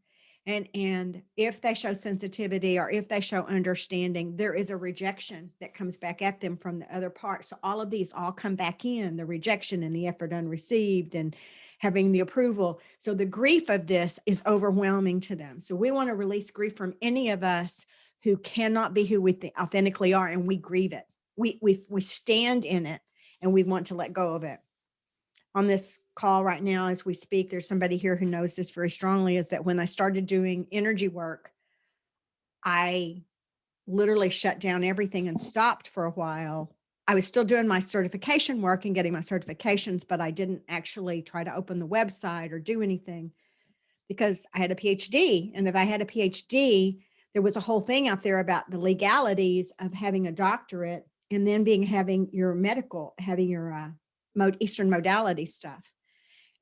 And if they show sensitivity or if they show understanding, there is a rejection that comes back at them from the other part. So all of these all come back in, the rejection and the effort unreceived and having the approval. So the grief of this is overwhelming to them. So we want to release grief from any of us who cannot be who we authentically are, and we grieve it. We stand in it, and we want to let go of it. On this call right now, as we speak, there's somebody here who knows this very strongly, is that when I started doing energy work, I literally shut down everything and stopped for a while. I was still doing my certification work and getting my certifications, but I didn't actually try to open the website or do anything because I had a PhD. And if I had a PhD, there was a whole thing out there about the legalities of having a doctorate and then having your Eastern modality stuff.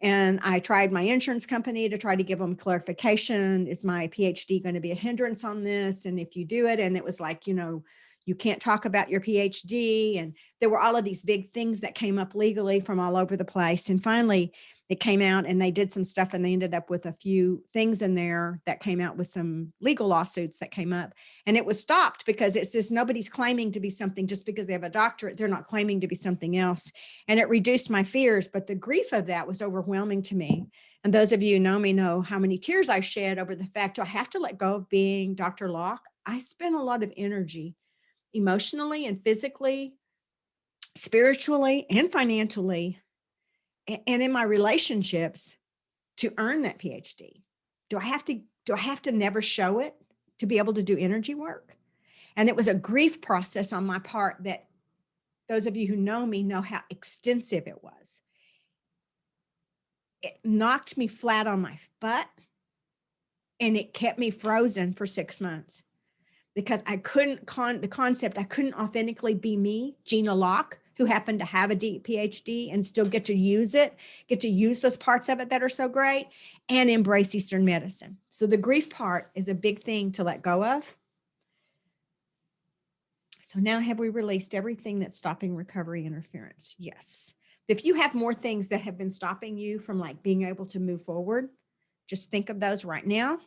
And I tried my insurance company to try to give them clarification. Is my PhD going to be a hindrance on this? And if you do it, and it was like, you can't talk about your PhD. And there were all of these big things that came up legally from all over the place. And finally it came out and they did some stuff and they ended up with a few things in there that came out with some legal lawsuits that came up. And it was stopped because it says nobody's claiming to be something just because they have a doctorate. They're not claiming to be something else. And it reduced my fears, but the grief of that was overwhelming to me. And those of you who know me know how many tears I shed over the fact, do I have to let go of being Dr. Locke? I spent a lot of energy emotionally and physically, spiritually and financially, and in my relationships to earn that PhD. Do I have to never show it to be able to do energy work? And it was a grief process on my part that those of you who know me know how extensive it was. It knocked me flat on my butt and it kept me frozen for 6 months because I couldn't authentically be me, Jeana Locke, who happened to have a deep PhD and still get to use those parts of it that are so great and embrace Eastern medicine. So the grief part is a big thing to let go of. So now have we released everything that's stopping recovery interference? Yes. If you have more things that have been stopping you from being able to move forward, just think of those right now.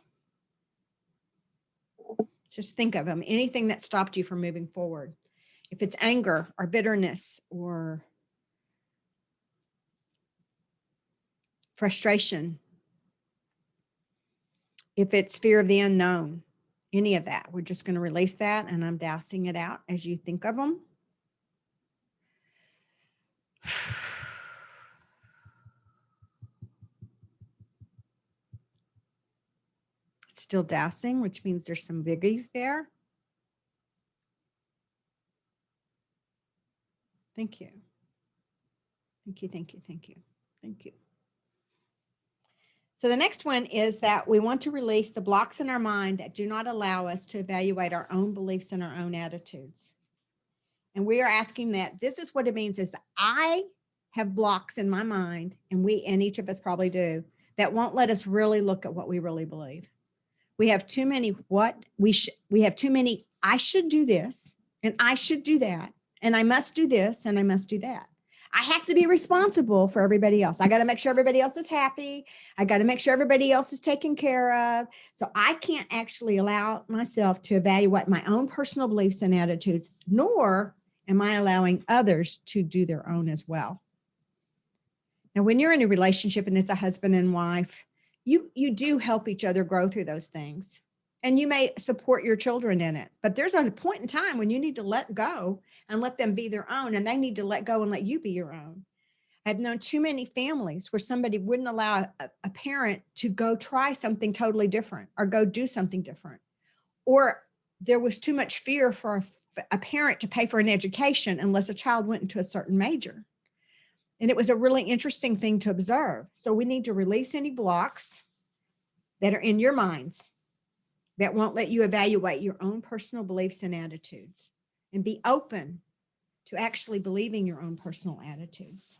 Just think of them, anything that stopped you from moving forward. If it's anger or bitterness or frustration, if it's fear of the unknown, any of that, we're just going to release that, and I'm dousing it out as you think of them. It's still dousing, which means there's some biggies there. Thank you. Thank you, thank you, thank you, thank you. So the next one is that we want to release the blocks in our mind that do not allow us to evaluate our own beliefs and our own attitudes. And we are asking that. This is what it means is I have blocks in my mind, and each of us probably do, that won't let us really look at what we really believe. We have too many we have too many I should do this and I should do that and I must do this and I must do that. I have to be responsible for everybody else. I got to make sure everybody else is happy. I got to make sure everybody else is taken care of. So I can't actually allow myself to evaluate my own personal beliefs and attitudes, nor Am I allowing others to do their own as well? Now, when you're in a relationship and it's a husband and wife, you do help each other grow through those things. And you may support your children in it, but there's a point in time when you need to let go and let them be their own, and they need to let go and let you be your own. I've known too many families where somebody wouldn't allow a parent to go try something totally different or go do something different. Or there was too much fear for a parent to pay for an education unless a child went into a certain major. And it was a really interesting thing to observe. So we need to release any blocks that are in your minds that won't let you evaluate your own personal beliefs and attitudes, and be open to actually believing your own personal attitudes.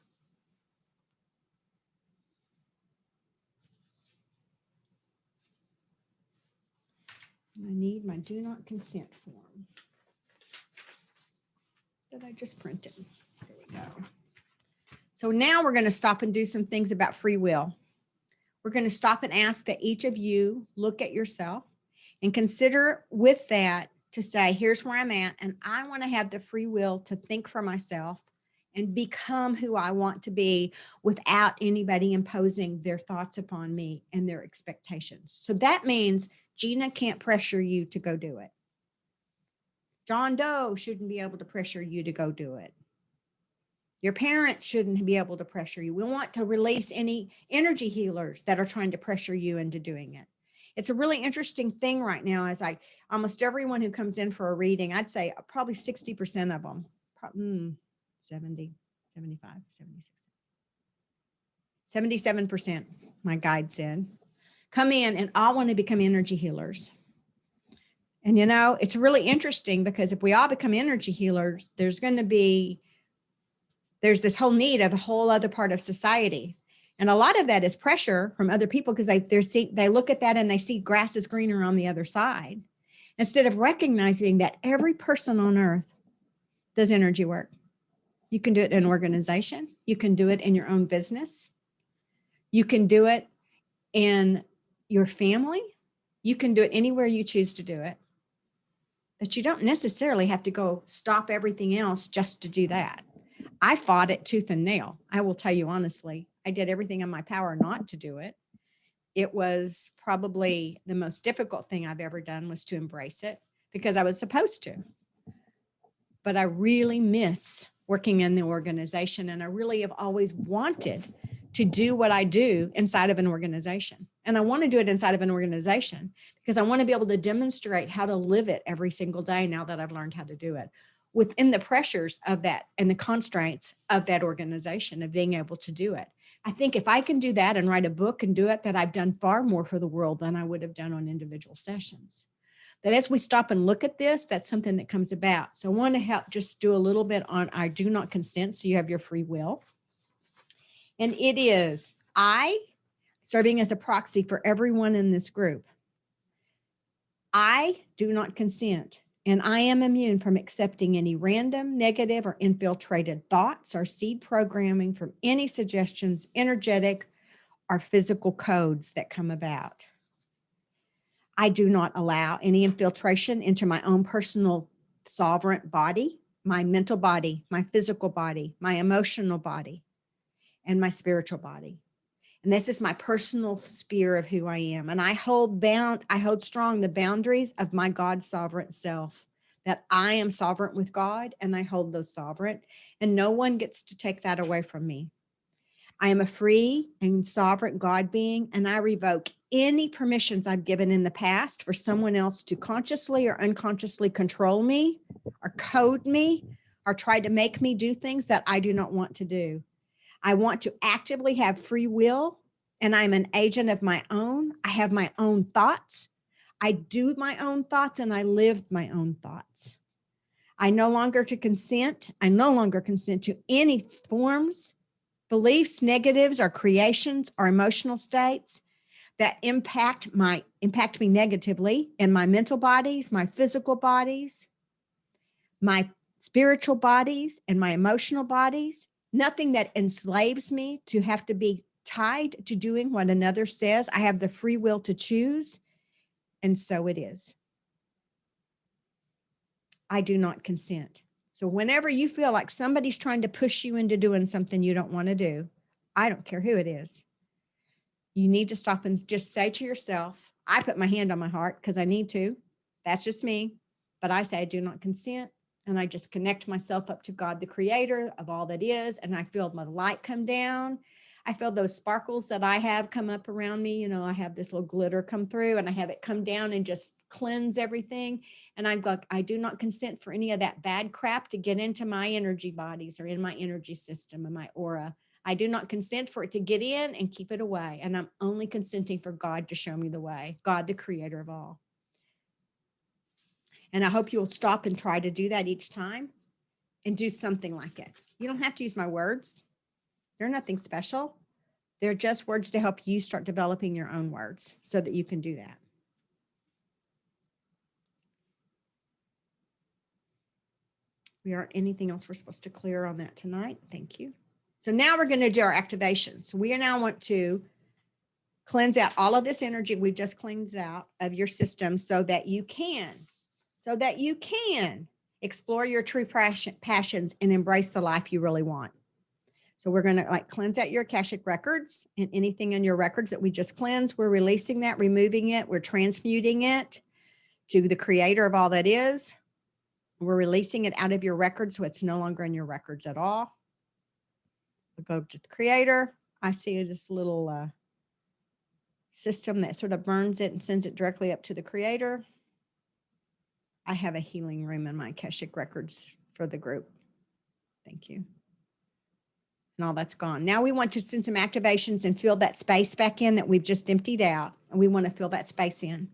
I need my do not consent form that I just printed. There we go. So now we're going to stop and do some things about free will. We're going to stop and ask that each of you look at yourself and consider with that to say, here's where I'm at, and I want to have the free will to think for myself and become who I want to be without anybody imposing their thoughts upon me and their expectations. So that means Jeana can't pressure you to go do it. John Doe shouldn't be able to pressure you to go do it. Your parents shouldn't be able to pressure you. We want to release any energy healers that are trying to pressure you into doing it. It's a really interesting thing right now, as almost everyone who comes in for a reading, I'd say probably 60% of them, 70, 75, 76, 77%, my guide said, come in and all want to become energy healers. And, it's really interesting because if we all become energy healers, there's this whole need of a whole other part of society. And a lot of that is pressure from other people because they look at that and they see grass is greener on the other side, instead of recognizing that every person on earth does energy work. You can do it in an organization. You can do it in your own business. You can do it in your family. You can do it anywhere you choose to do it. But you don't necessarily have to go stop everything else just to do that. I fought it tooth and nail. I will tell you honestly, I did everything in my power not to do it. It was probably the most difficult thing I've ever done, was to embrace it because I was supposed to. But I really miss working in the organization, and I really have always wanted to do what I do inside of an organization. And I want to do it inside of an organization because I want to be able to demonstrate how to live it every single day now that I've learned how to do it, within the pressures of that and the constraints of that organization, of being able to do it. I think if I can do that and write a book and do it, that I've done far more for the world than I would have done on individual sessions. That as we stop and look at this, that's something that comes about. So I want to help just do a little bit on I do not consent, so you have your free will. And it is I, serving as a proxy for everyone in this group. I do not consent, and I am immune from accepting any random, negative, or infiltrated thoughts or seed programming from any suggestions, energetic, or physical codes that come about. I do not allow any infiltration into my own personal sovereign body, my mental body, my physical body, my emotional body, and my spiritual body. And this is my personal sphere of who I am. And I hold strong the boundaries of my God sovereign self, that I am sovereign with God and I hold those sovereign, and no one gets to take that away from me. I am a free and sovereign God being, and I revoke any permissions I've given in the past for someone else to consciously or unconsciously control me or code me or try to make me do things that I do not want to do. I want to actively have free will, and I'm an agent of my own. I have my own thoughts. I do my own thoughts, and I live my own thoughts. I no longer consent to any forms, beliefs, negatives, or creations or emotional states that impact me negatively in my mental bodies, my physical bodies, my spiritual bodies, and my emotional bodies. Nothing that enslaves me to have to be tied to doing what another says. I have the free will to choose, and so it is. I do not consent. So whenever you feel like somebody's trying to push you into doing something you don't want to do, I don't care who it is, you need to stop and just say to yourself, I put my hand on my heart because I need to. That's just me. But I say, I do not consent. And I just connect myself up to God, the creator of all that is. And I feel my light come down. I feel those sparkles that I have come up around me. You know, I have this little glitter come through and I have it come down and just cleanse everything. And I'm like, I do not consent for any of that bad crap to get into my energy bodies or in my energy system and my aura. I do not consent for it to get in and keep it away. And I'm only consenting for God to show me the way, God, the creator of all. And I hope you'll stop and try to do that each time and do something like it. You don't have to use my words. They're nothing special. They're just words to help you start developing your own words so that you can do that. We aren't anything else we're supposed to clear on that tonight. Thank you. So now we're going to do our activations. We now want to cleanse out all of this energy we've just cleansed out of your system so that you can explore your true passions and embrace the life you really want. So we're going to cleanse out your Akashic records and anything in your records that we just cleansed. We're releasing that, removing it. We're transmuting it to the creator of all that is. We're releasing it out of your records so it's no longer in your records at all. We'll go to the creator. I see this little system that sort of burns it and sends it directly up to the creator. I have a healing room in my Akashic records for the group. Thank you. And all that's gone. Now we want to send some activations and fill that space back in that we've just emptied out. And we want to fill that space in.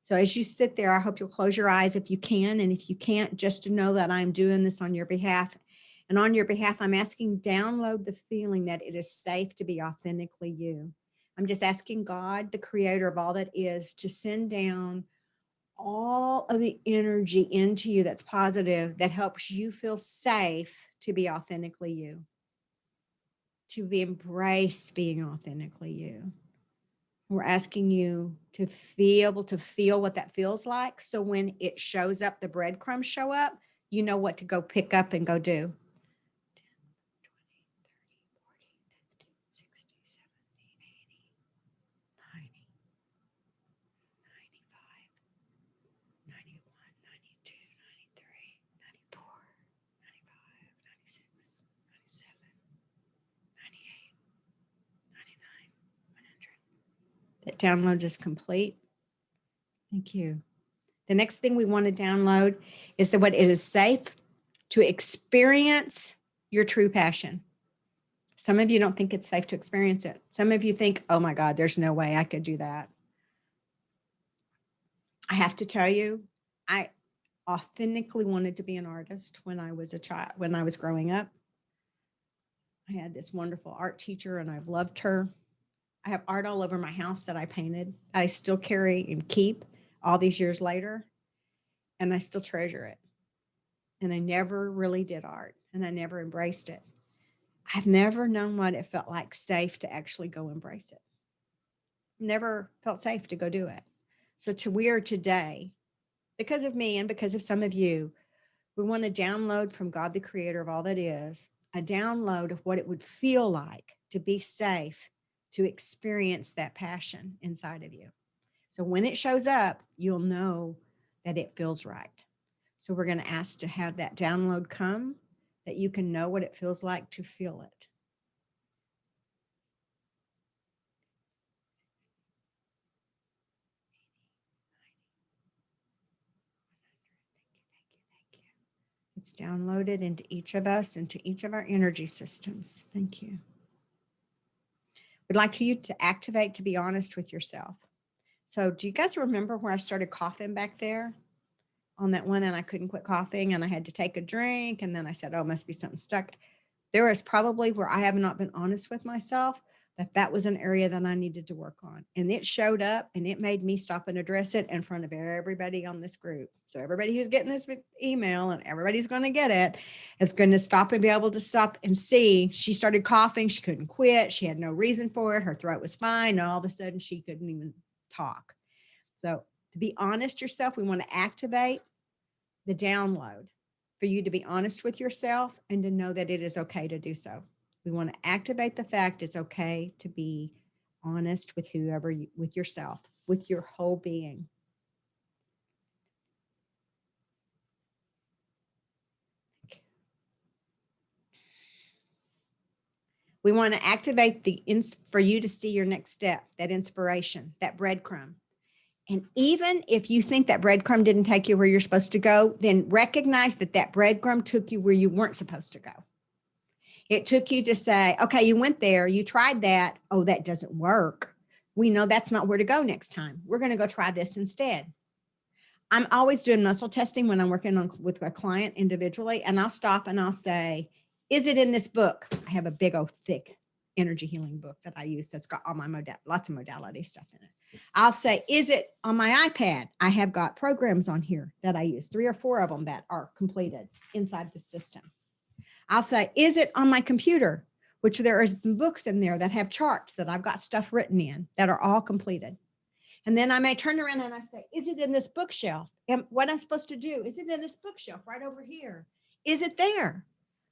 So as you sit there, I hope you'll close your eyes if you can. And if you can't, just to know that I'm doing this on your behalf. And on your behalf, I'm asking, download the feeling that it is safe to be authentically you. I'm just asking God, the creator of all that is, to send down all of the energy into you that's positive, that helps you feel safe to be authentically you, to embrace being authentically you. We're asking you to be able to feel what that feels like. So when it shows up, the breadcrumbs show up, you know what to go pick up and go do. 100. That download is complete. Thank you. The next thing we want to download is that what it is safe to experience your true passion. Some of you don't think it's safe to experience it. Some of you think, oh my God, there's no way I could do that. I have to tell you, I authentically wanted to be an artist when I was a child, when I was growing up. I had this wonderful art teacher and I've loved her. I have art all over my house that I painted. I still carry and keep all these years later, and I still treasure it. And I never really did art, and I never embraced it. I've never known what it felt like safe to actually go embrace it. Never felt safe to go do it. So we are today, because of me and because of some of you, we want to download from God, the creator of all that is, a download of what it would feel like to be safe, to experience that passion inside of you. So when it shows up, you'll know that it feels right. So we're going to ask to have that download come, that you can know what it feels like to feel it. It's downloaded into each of us, into each of our energy systems. Thank you. We'd like you to activate to be honest with yourself. So do you guys remember where I started coughing back there on that one and I couldn't quit coughing and I had to take a drink and then I said, oh, it must be something stuck. There is probably where I have not been honest with myself, that was an area that I needed to work on. And it showed up and it made me stop and address it in front of everybody on this group. So everybody who's getting this email, and everybody's going to get it, is going to stop and be able to stop and see. She started coughing. She couldn't quit. She had no reason for it. Her throat was fine. And all of a sudden she couldn't even talk. So to be honest yourself, we want to activate the download. for you to be honest with yourself and to know that it is okay to do so. We want to activate the fact it's okay to be honest with with yourself, with your whole being. We want to activate for you to see your next step, that inspiration, that breadcrumb. And even if you think that breadcrumb didn't take you where you're supposed to go, then recognize that that breadcrumb took you where you weren't supposed to go. It took you to say, okay, you went there, you tried that. Oh, that doesn't work. We know that's not where to go next time. We're going to go try this instead. I'm always doing muscle testing when I'm working with a client individually, and I'll stop and I'll say, is it in this book? I have a big old thick energy healing book that I use that's got all my lots of modality stuff in it. I'll say, is it on my iPad? I have got programs on here that I use, 3 or 4 of them that are completed inside the system. I'll say, is it on my computer? Which there is books in there that have charts that I've got stuff written in that are all completed. And then I may turn around and I say, is it in this bookshelf? And what I'm supposed to do, is it in this bookshelf right over here? Is it there?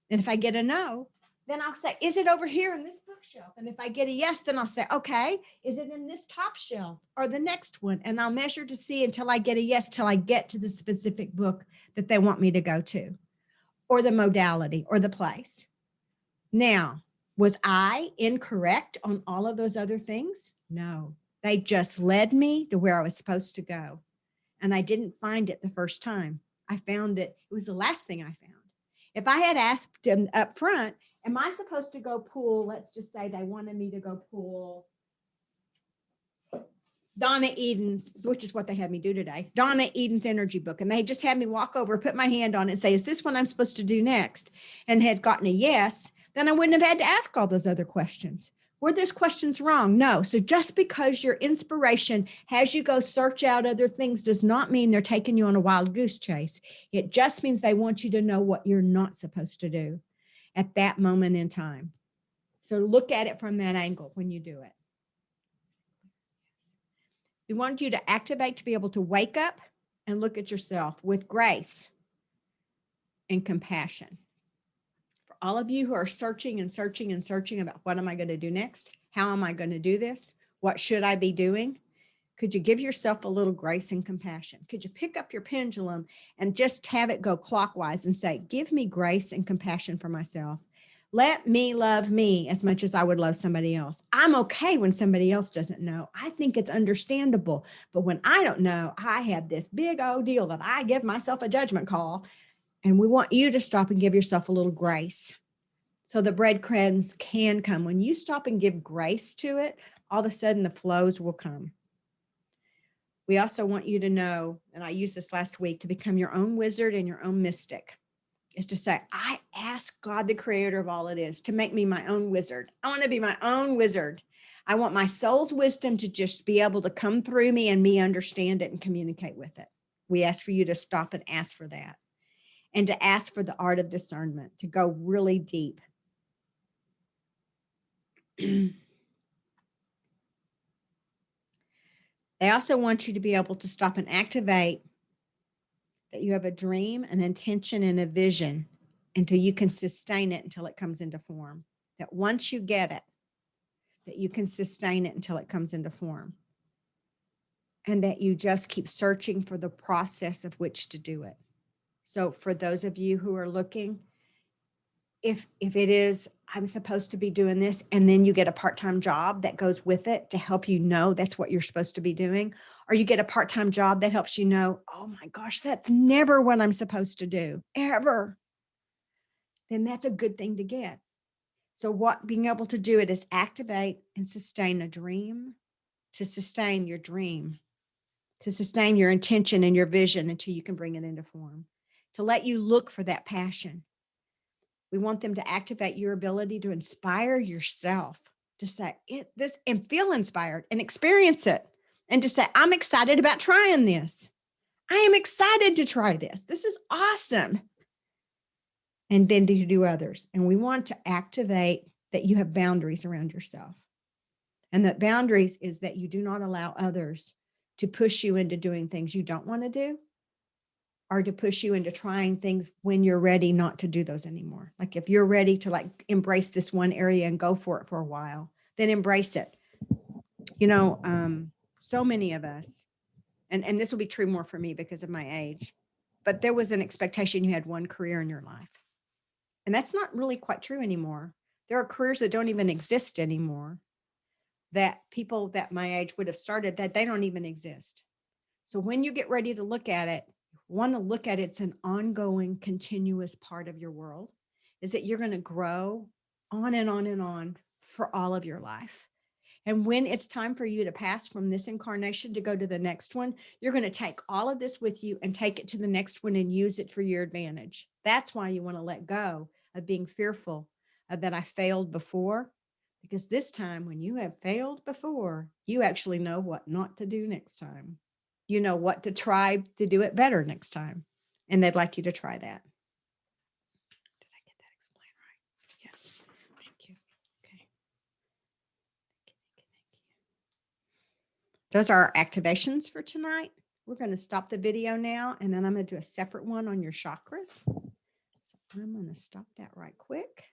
And if I get a no, then I'll say, is it over here in this bookshelf? And if I get a yes, then I'll say, okay, is it in this top shelf or the next one? And I'll measure to see until I get a yes, till I get to the specific book that they want me to go to, or the modality or the place. Now, was I incorrect on all of those other things? No. They just led me to where I was supposed to go. And I didn't find it the first time. I found it. It was the last thing I found. If I had asked them up front, am I supposed to go pull, let's just say they wanted me to go pull Donna Eden's, which is what they had me do today, Donna Eden's energy book. And they just had me walk over, put my hand on it and say, is this what I'm supposed to do next? And had gotten a yes, then I wouldn't have had to ask all those other questions. Were those questions wrong? No. So just because your inspiration has you go search out other things does not mean they're taking you on a wild goose chase. It just means they want you to know what you're not supposed to do at that moment in time. So look at it from that angle when you do it. We want you to activate to be able to wake up and look at yourself with grace and compassion. For all of you who are searching and searching and searching about what am I going to do next? How am I going to do this? What should I be doing? Could you give yourself a little grace and compassion? Could you pick up your pendulum and just have it go clockwise and say, give me grace and compassion for myself. Let me love me as much as I would love somebody else. I'm okay when somebody else doesn't know. I think it's understandable. But when I don't know, I have this big old deal that I give myself a judgment call. And we want you to stop and give yourself a little grace. So the breadcrumbs can come. When you stop and give grace to it, all of a sudden the flows will come. We also want you to know, and I used this last week, to become your own wizard and your own mystic, is to say, I ask God, the creator of all it is, to make me my own wizard. I want to be my own wizard. I want my soul's wisdom to just be able to come through me and me understand it and communicate with it. We ask for you to stop and ask for that, and to ask for the art of discernment, to go really deep. They also want you to be able to stop and activate that you have a dream, an intention, and a vision until you can sustain it until it comes into form. That once you get it, that you can sustain it until it comes into form. And that you just keep searching for the process of which to do it. So for those of you who are looking, if it is, I'm supposed to be doing this, and then you get a part-time job that goes with it to help you know that's what you're supposed to be doing, or you get a part-time job that helps you know, oh my gosh, that's never what I'm supposed to do, ever, then that's a good thing to get. So what being able to do it is activate and sustain a dream, to sustain your dream, to sustain your intention and your vision until you can bring it into form, to let you look for that passion. We want them to activate your ability to inspire yourself, to say this and feel inspired and experience it, and to say, I'm excited about trying this. I am excited to try this. This is awesome. And then to do others. And we want to activate that you have boundaries around yourself. And that boundaries is that you do not allow others to push you into doing things you don't want to do, are to push you into trying things when you're ready not to do those anymore. Like if you're ready to like embrace this one area and go for it for a while, then embrace it. You know, so many of us, and this will be true more for me because of my age, but there was an expectation you had one career in your life. And that's not really quite true anymore. There are careers that don't even exist anymore, that people that my age would have started, that they don't even exist. So when you get ready to look at it, want to look at it's an ongoing, continuous part of your world, is that you're going to grow on and on and on for all of your life. And when it's time for you to pass from this incarnation to go to the next one, you're going to take all of this with you and take it to the next one and use it for your advantage. That's why you want to let go of being fearful of that I failed before, because this time when you have failed before, you actually know what not to do next time. You know what to try to do it better next time. And they'd like you to try that. Did I get that explained right? Yes. Thank you. Okay. Those are our activations for tonight. We're going to stop the video now, and then I'm going to do a separate one on your chakras. So I'm going to stop that right quick.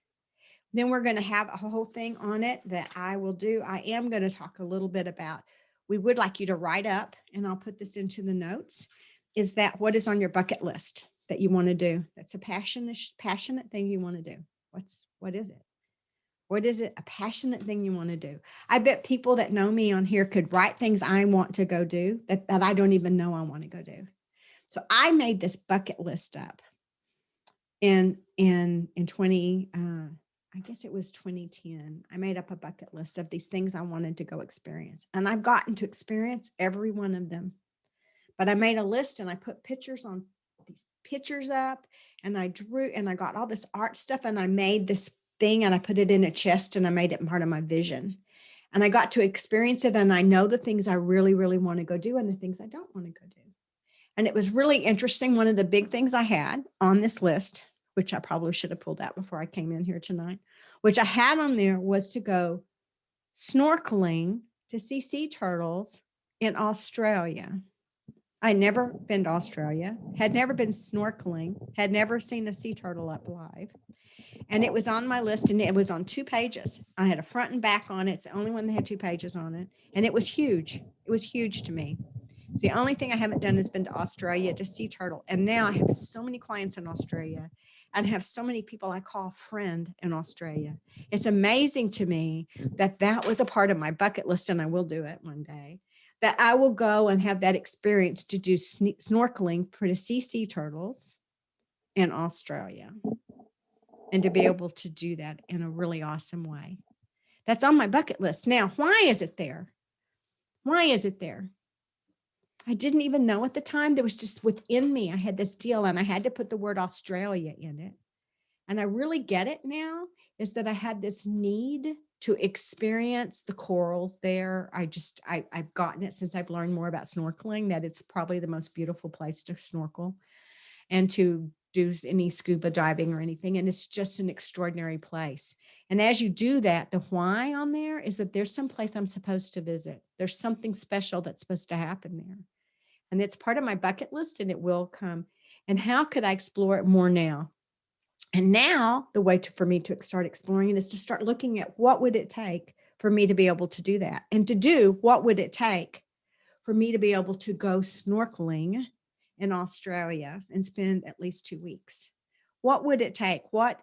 Then we're going to have a whole thing on it that I will do. I am going to talk a little bit about, we would like you to write up, and I'll put this into the notes, is that what is on your bucket list that you want to do? That's a passionate thing you want to do. What is it? What is it? A passionate thing you want to do? I bet people that know me on here could write things I want to go do that I don't even know I want to go do. So I made this bucket list up in 20, I guess it was 2010. I made up a bucket list of these things I wanted to go experience. And I've gotten to experience every one of them. But I made a list and I put pictures on these pictures up, and I drew and I got all this art stuff, and I made this thing and I put it in a chest and I made it part of my vision. And I got to experience it, and I know the things I really, really want to go do and the things I don't want to go do. And it was really interesting. One of the big things I had on this list, which I probably should have pulled out before I came in here tonight, which I had on there, was to go snorkeling to see sea turtles in Australia. I'd never been to Australia, had never been snorkeling, had never seen a sea turtle up live. And it was on my list, and it was on 2 pages. I had a front and back on it. It's the only one that had 2 pages on it. And it was huge. It was huge to me. It's the only thing I haven't done is been to Australia to see turtle. And now I have so many clients in Australia and have so many people I call friend in Australia. It's amazing to me that that was a part of my bucket list, and I will do it one day, that I will go and have that experience to do snorkeling to see sea turtles in Australia, and to be able to do that in a really awesome way. That's on my bucket list. Now, why is it there? Why is it there? I didn't even know at the time. There was just within me, I had this deal, and I had to put the word Australia in it. And I really get it now, is that I had this need to experience the corals there. I've gotten it since I've learned more about snorkeling, that it's probably the most beautiful place to snorkel and to do any scuba diving or anything. And it's just an extraordinary place. And as you do that, the why on there is that there's some place I'm supposed to visit. There's something special that's supposed to happen there. And it's part of my bucket list, and it will come. And how could I explore it more now? And now the way for me to start exploring it is to start looking at what would it take for me to be able to do that, and to do what would it take for me to be able to go snorkeling in Australia and spend at least 2 weeks. What would it take? What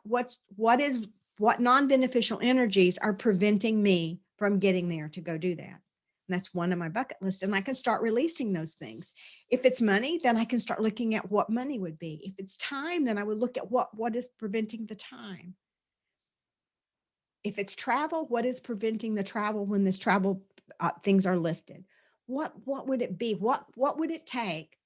non-beneficial energies are preventing me from getting there to go do that? And that's one of my bucket list. And I can start releasing those things. If it's money, then I can start looking at what money would be. If it's time, then I would look at what is preventing the time. If it's travel, what is preventing the travel when this travel things are lifted? What would it be? What would it take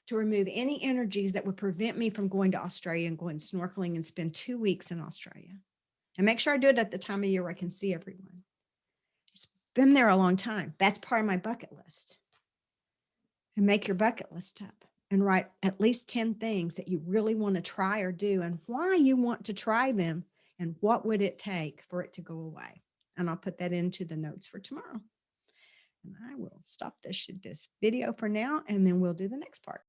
to remove any energies that would prevent me from going to Australia and going snorkeling and spend 2 weeks in Australia? And make sure I do it at the time of year where I can see everyone. It's been there a long time. That's part of my bucket list. And make your bucket list up and write at least 10 things that you really want to try or do, and why you want to try them, and what would it take for it to go away. And I'll put that into the notes for tomorrow. And I will stop this video for now, and then we'll do the next part.